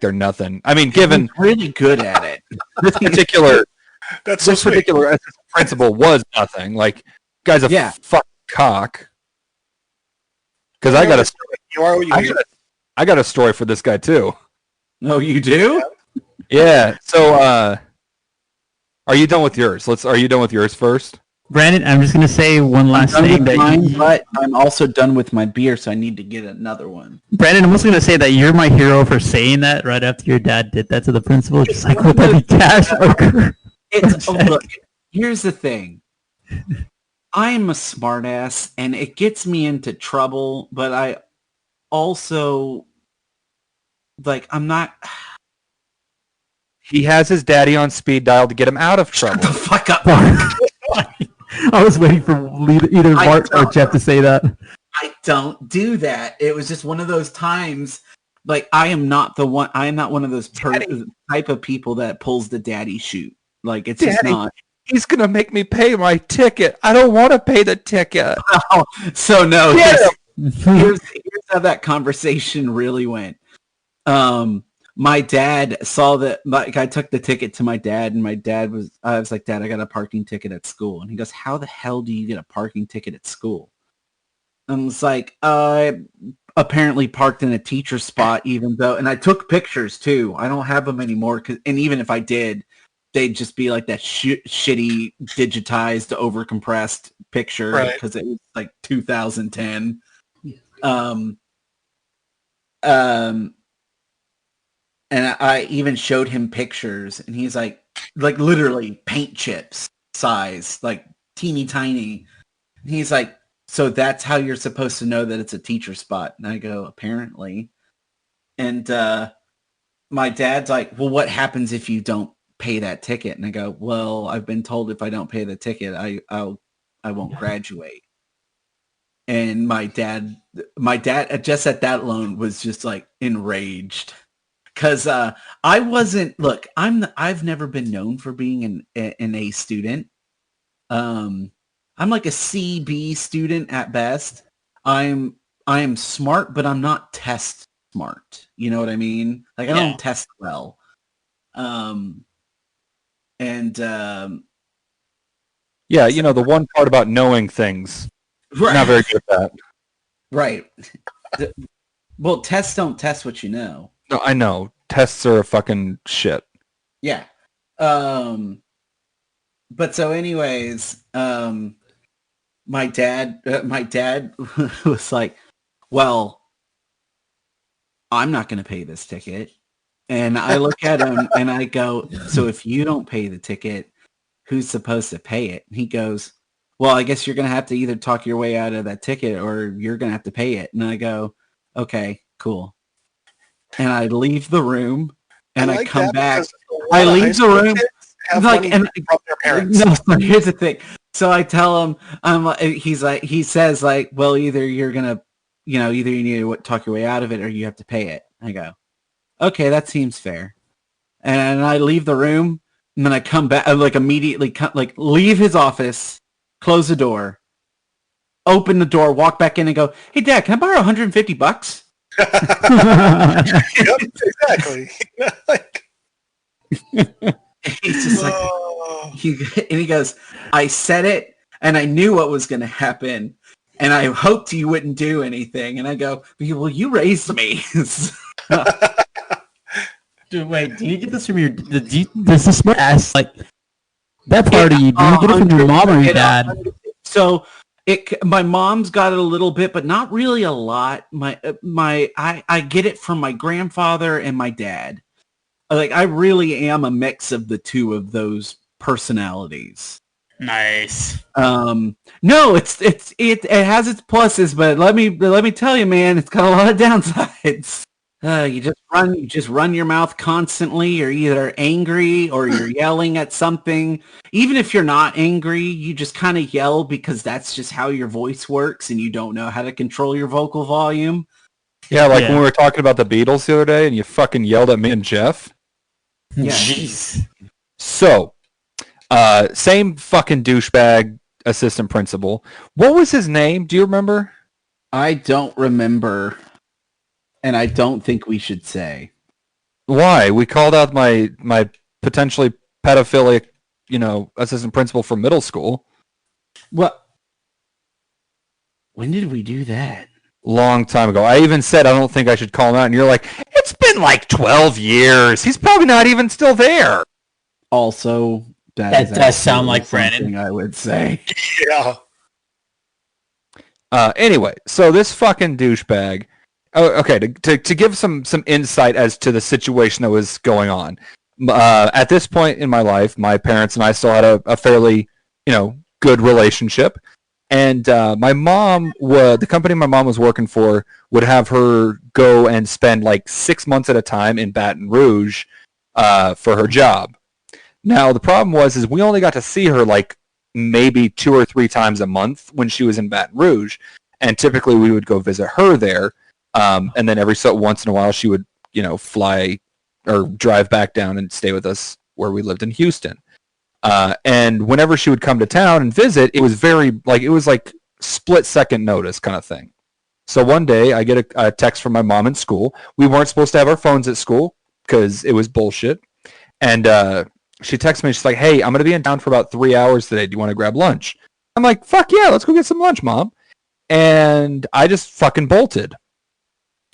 they're nothing. I mean, given He's really good at it. this particular That's so this sweet. particular assistant principal was nothing. Like, guy's a Yeah. fucking cock. Because I got You are what you eat. I got a story for this guy too. Oh, you do? Yeah. So, are you done with yours? Are you done with yours first? Brandon, I'm just gonna say one last I'm done thing with mine, but I'm also done with my beer, so I need to get another one. Brandon, I'm also gonna say that you're my hero for saying that right after your dad did that to the principal. Just like, would that be cash or? Look, here's the thing. I'm a smartass, and it gets me into trouble, but I also I'm not. He has his daddy on speed dial to get him out of trouble. Shut the fuck up. I was waiting for either Mark or Jeff to say that. I don't do that. It was just one of those times. I am not one of those type of people that pulls the daddy shoot. It's just not. He's gonna make me pay my ticket. I don't want to pay the ticket. So no. Here's how that conversation really went. My dad saw that. I took the ticket to my dad, and I was like, Dad, I got a parking ticket at school. And he goes, how the hell do you get a parking ticket at school? And I was like, I apparently parked in a teacher spot, and I took pictures too. I don't have them anymore, and even if I did, they'd just be like that shitty digitized, overcompressed picture because it was 2010. And I even showed him pictures, and he's like literally paint chips size, teeny tiny. And he's like, so that's how you're supposed to know that it's a teacher spot? And I go, apparently. And my dad's like, well, what happens if you don't pay that ticket? And I go, well, I've been told if I don't pay the ticket, I won't graduate. And my dad just at that alone was just enraged. Because I wasn't. Look, I've never been known for being an A student. I'm like a C/B student at best. I am smart, but I'm not test smart. You know what I mean? I don't test well. Yeah, the one part about knowing things. Right. Not very good at that. Right. Well, tests don't test what you know. No, I know. Tests are a fucking shit. Yeah. But so anyways, my dad was like, well, I'm not going to pay this ticket. And I look at him and I go, so if you don't pay the ticket, who's supposed to pay it? And he goes, well, I guess you're going to have to either talk your way out of that ticket or you're going to have to pay it. And I go, okay, cool. And I leave the room, and I come back. I leave the room. From their parents. No, so here's the thing. So I tell him, he says, well, either you're gonna, either you need to talk your way out of it, or you have to pay it. I go, okay, that seems fair. And I leave the room, and then I come back. I immediately leave his office, close the door, open the door, walk back in, and go, hey, Dad, can I borrow $150? Yep, exactly. He's just and he goes, I said it, and I knew what was going to happen, and I hoped you wouldn't do anything. And I go, well, you raised me. Dude, wait, do you get this from your? This is smart ass that part of you? Do you get it from your mom or your dad? So. My mom's got it a little bit, but not really a lot. I get it from my grandfather and my dad. I really am a mix of the two of those personalities. Nice. No, it has its pluses, but let me tell you, man, it's got a lot of downsides. You just run your mouth constantly. You're either angry or you're yelling at something. Even if you're not angry, you just kind of yell because that's just how your voice works, and you don't know how to control your vocal volume. Yeah, when we were talking about the Beatles the other day, and you fucking yelled at me and Jeff. Yeah. Jeez. So, same fucking douchebag assistant principal. What was his name? Do you remember? I don't remember. And I don't think we should say. Why? We called out my potentially pedophilic, assistant principal from middle school. What? When did we do that? Long time ago. I even said I don't think I should call him out, and you're like, it's been 12 years. He's probably not even still there. Also, That does sound like Brandon. I would say. Yeah. Anyway, so this fucking douchebag. Oh, okay, to give some insight as to the situation that was going on. At this point in my life, my parents and I still had a fairly, good relationship. And my mom, the company my mom was working for would have her go and spend like 6 months at a time in Baton Rouge for her job. Now, the problem is we only got to see her like maybe 2 or 3 times a month when she was in Baton Rouge. And typically we would go visit her there. And then every once in a while she would, fly or drive back down and stay with us where we lived in Houston. And whenever she would come to town and visit, it was like split second notice kind of thing. So one day I get a text from my mom in school. We weren't supposed to have our phones at school because it was bullshit. And she texts me. She's like, "Hey, I'm going to be in town for about 3 hours today. Do you want to grab lunch?" I'm like, "Fuck yeah, let's go get some lunch, Mom." And I just fucking bolted.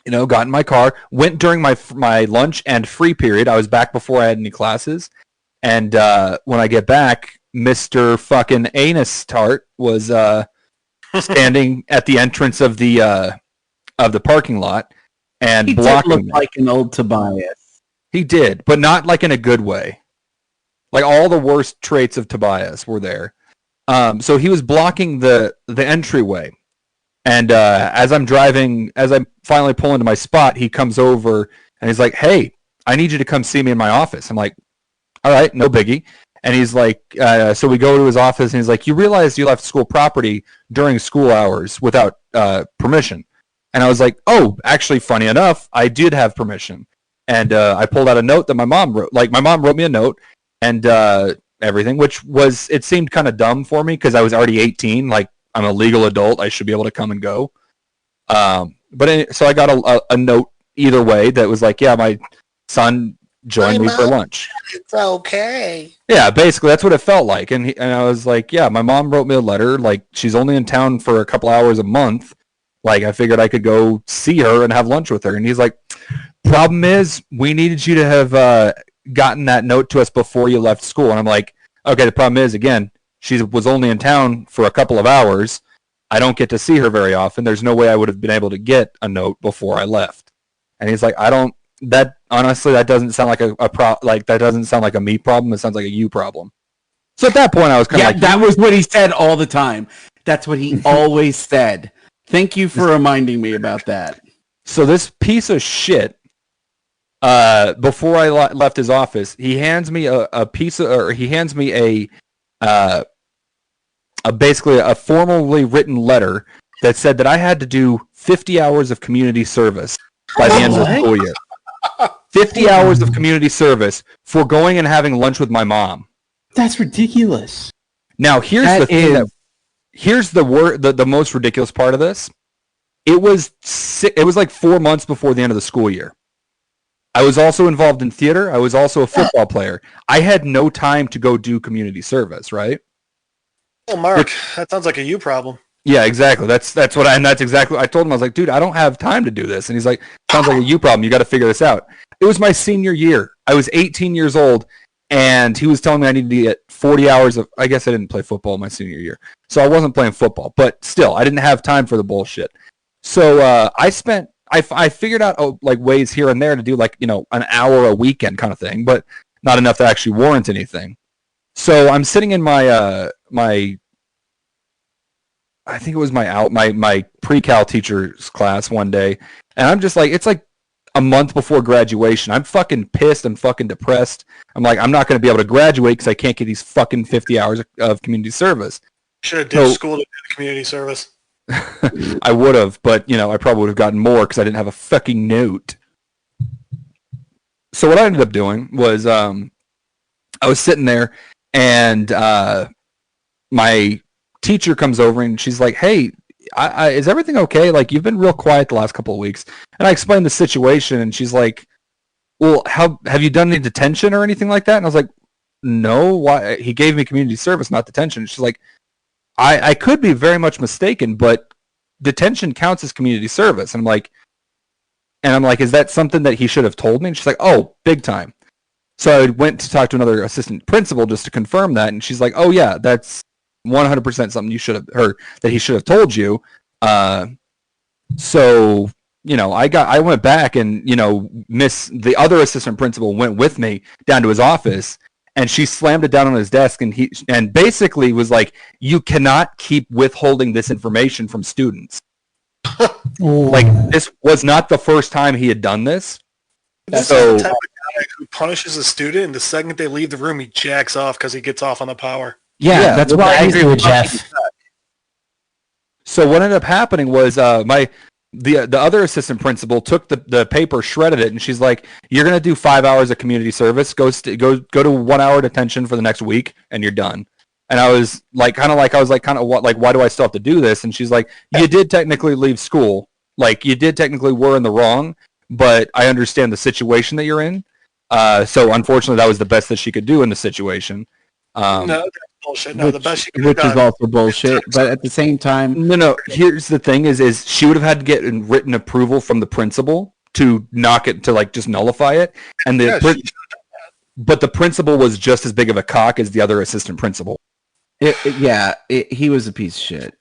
Got in my car, went during my lunch and free period. I was back before I had any classes. And when I get back, Mr. fucking Anus Tart was standing at the entrance of the parking lot and he blocking did look me. like an old Tobias. He did, but not like in a good way. Like all the worst traits of Tobias were there. So he was blocking the entryway. And as I finally pull into my spot, he comes over and he's like, "Hey, I need you to come see me in my office." I'm like, "All right, no biggie." And he's like, so we go to his office and he's like, "You realize you left school property during school hours without permission?" And I was like, "Oh, actually, funny enough, I did have permission." And I pulled out a note that my mom wrote. Like, my mom wrote me a note and everything, it seemed kind of dumb for me because I was already 18. Like, I'm a legal adult. I should be able to come and go. So I got a note either way that was like, "Yeah, my son joined me for lunch." It's okay. Yeah, basically that's what it felt like. And I was like, "Yeah, my mom wrote me a letter. Like, she's only in town for a couple hours a month. Like, I figured I could go see her and have lunch with her." And he's like, "Problem is, we needed you to have gotten that note to us before you left school." And I'm like, "Okay, the problem is, again, she was only in town for a couple of hours. I don't get to see her very often. There's no way I would have been able to get a note before I left." And he's like, honestly, that doesn't sound like that doesn't sound like a me problem. It sounds like a you problem." So at that point, I was kind of like, that was what he said all the time. That's what he always said. Thank you for reminding me about that. So this piece of shit, before I left his office, he hands me basically a formally written letter that said that I had to do 50 hours of community service by the end of the school year. 50 hours of community service for going and having lunch with my mom. That's ridiculous. Now, here's the most ridiculous part of this. It was like 4 months before the end of the school year. I was also involved in theater. I was also a football player. I had no time to go do community service, right? Oh, Mark, that sounds like a you problem. Yeah, exactly. That's exactly what I told him. I was like, "Dude, I don't have time to do this." And he's like, "Sounds like a you problem. You got to figure this out." It was my senior year. I was 18 years old, and he was telling me I needed to get 40 hours of. I guess I didn't play football my senior year, so I wasn't playing football. But still, I didn't have time for the bullshit. So I figured out ways here and there to do an hour a weekend kind of thing, but not enough to actually warrant anything. So I'm sitting in my I think it was my pre-cal teacher's class one day, and I'm just like, it's like a month before graduation. I'm fucking pissed. I'm fucking depressed. I'm like, I'm not going to be able to graduate because I can't get these fucking 50 hours of community service. Should have did school to do the community service. I would have, but I probably would have gotten more because I didn't have a fucking note. So what I ended up doing was I was sitting there, and my teacher comes over and she's like, "Hey, is everything okay? Like, you've been real quiet the last couple of weeks." And I explained the situation, and she's like, "Well, have you done any detention or anything like that?" And I was like, "No, why?" He gave me community service, not detention. She's like, I could be very much mistaken, but detention counts as community service. And I'm like, is that something that he should have told me? And she's like, "Oh, big time." So I went to talk to another assistant principal just to confirm that, and she's like, "Oh yeah, that's 100% something you should have heard that he should have told you." So I went back, and the other assistant principal went with me down to his office, and she slammed it down on his desk, and basically was like, "You cannot keep withholding this information from students." Like, this was not the first time he had done this. This is the type of guy who punishes a student, and the second they leave the room, he jacks off because he gets off on the power. Yeah, that's why I agree with Jeff. So what ended up happening was the other assistant principal took the paper, shredded it, and she's like, "You're gonna do 5 hours of community service. Go to 1 hour detention for the next week, and you're done." And I was like, why do I still have to do this? And she's like, "You did technically leave school. Like, you did technically were in the wrong, but I understand the situation that you're in. So unfortunately, that was the best that she could do in the situation." No, that's bullshit. No, the best she could which have is done. also bullshit. But at the same time, No. Here's the thing: is she would have had to get written approval from the principal to knock it, to like just nullify it, and but the principal was just as big of a cock as the other assistant principal. he was a piece of shit.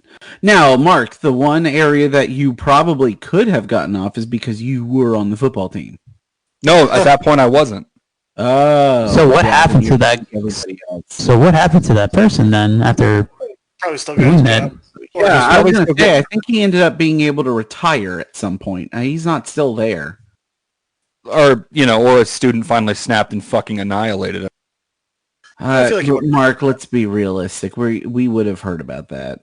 Now, Mark, the one area that you probably could have gotten off is because you were on the football team. No, at that point I wasn't. Oh, So what happened to that? Everybody else. So what happened to that person then after Probably still got his doing that? job. Yeah, I was going to say, I think he ended up being able to retire at some point. He's not still there. Or a student finally snapped and fucking annihilated him. I feel like Mark, let's be realistic. We would have heard about that.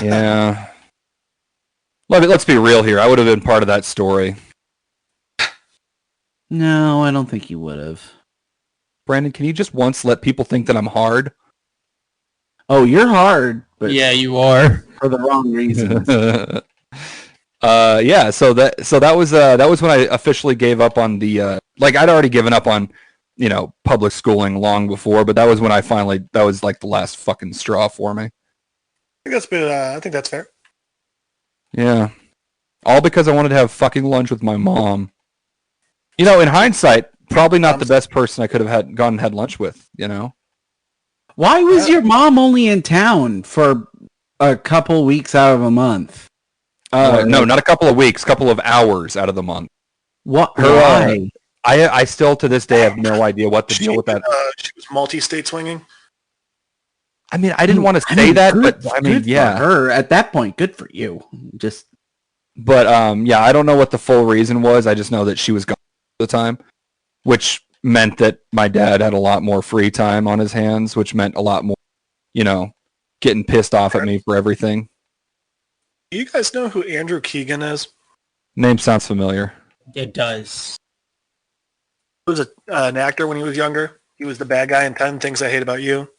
Yeah. Let's be real here. I would have been part of that story. No, I don't think you would have. Brandon, can you just once let people think that I'm hard? Oh, you're hard, but Yeah, you are. for the wrong reasons. Yeah. So that was when I officially gave up on the I'd already given up on public schooling long before, but that was when that was like the last fucking straw for me. I think that's fair. Yeah. All because I wanted to have fucking lunch with my mom. In hindsight, probably not the best person I could have gone and had lunch with, Why was your mom only in town for a couple weeks out of a month? No, not a couple of weeks, couple of hours out of the month. What? Why? I still to this day have no idea what to deal with that. She was multi-state swinging. I mean, I didn't want to say that, but I mean, good yeah. for her at that point, good for you. But yeah, I don't know what the full reason was. I just know that she was gone all the time, which meant that my dad had a lot more free time on his hands, which meant a lot more, getting pissed off at me for everything. Do you guys know who Andrew Keegan is? Name sounds familiar. It does. He was an actor when he was younger. He was the bad guy in 10 Things I Hate About You.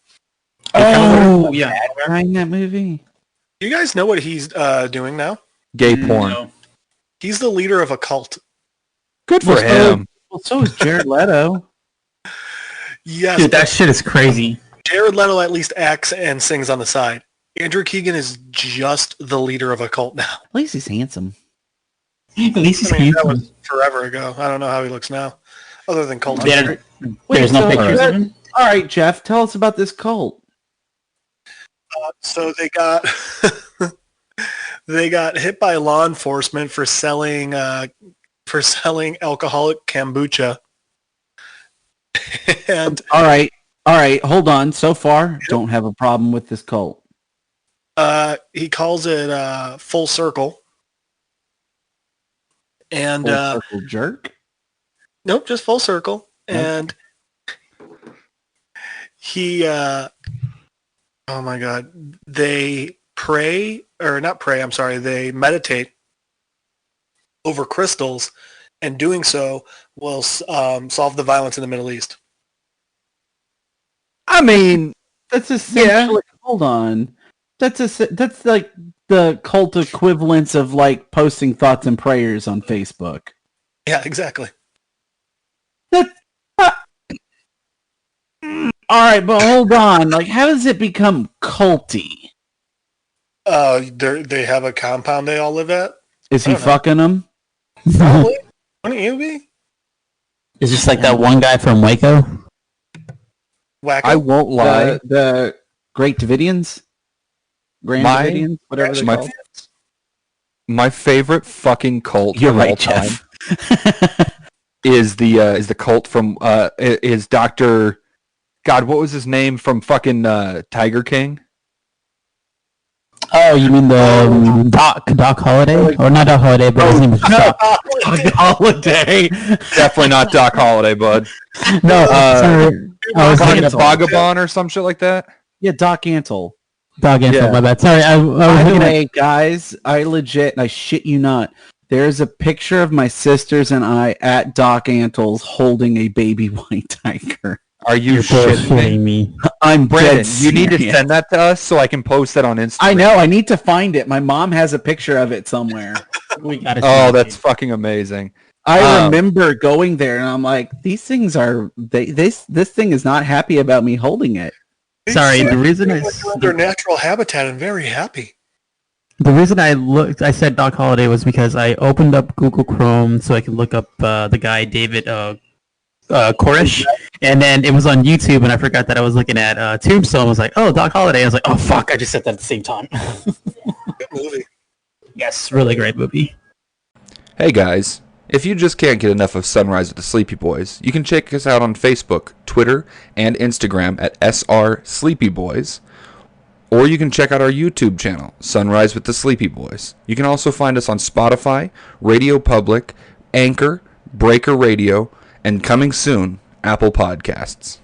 Oh, yeah. In that movie. Do you guys know what he's doing now? Gay porn. No. He's the leader of a cult. Good for him. Well, so is Jared Leto. Yes, Dude, that shit is crazy. Jared Leto at least acts and sings on the side. Andrew Keegan is just the leader of a cult now. At least he's handsome. At least he's I mean, that handsome. was forever ago. I don't know how he looks now, other than cult. There's Wait, no so- pictures of him? All right, Jeff, tell us about this cult. So they got they got hit by law enforcement for selling alcoholic kombucha. And All right, hold on. So far, don't have a problem with this cult. he calls it Full Circle. And Full circle jerk. nope, just Full Circle. Okay. And he oh my god, they they meditate over crystals, and doing so will solve the violence in the Middle East. I mean, That's essentially. Hold on. That's like the cult equivalence of like posting thoughts and prayers on Facebook. Yeah, exactly. All right, but hold on. Like, how does it become culty? They have a compound they all live at. Is I he don't know. fucking them? Probably. Wouldn't you be? Is this like that one guy from Waco? Wacko? I won't lie. The Great Davidians? Grand Davidians? Whatever they're called. My favorite fucking cult You're of right, all time Jeff. is the cult from is Dr. God, what was his name from fucking Tiger King? Oh, you mean the Doc Holliday? Or not Doc Holliday, but his name was Doc. Holiday. Definitely not Doc Holliday, bud. No, sorry. I was thinking of Vagabond or some shit like that. Yeah, Doc Antle. Dog Ansel, Yeah. my bad. Sorry, I was By the looking way, guys, I shit you not. There's a picture of my sisters and I at Doc Antle's holding a baby white tiger. Are you You're shitting me? me. I'm Brandon, dead you need to serious. send that to us so I can post that on Instagram. I know. I need to find it. My mom has a picture of it somewhere. We gotta Oh, that's fucking amazing. I remember going there and I'm like, these things are this thing is not happy about me holding it. Sorry, the reason They is look around their natural habitat and very happy. the reason I said Doc Holliday was because I opened up Google Chrome so I could look up the guy David Koresh, and then it was on YouTube, and I forgot that I was looking at Tombstone. I was like, oh, Doc Holliday. I was like, oh fuck, I just said that at the same time. Good movie. Yes, really great movie. Hey guys, if you just can't get enough of Sunrise with the Sleepy Boys, you can check us out on Facebook, Twitter, and Instagram at SR Sleepy Boys. Or you can check out our YouTube channel, Sunrise with the Sleepy Boys. You can also find us on Spotify, Radio Public, Anchor, Breaker Radio, and coming soon, Apple Podcasts.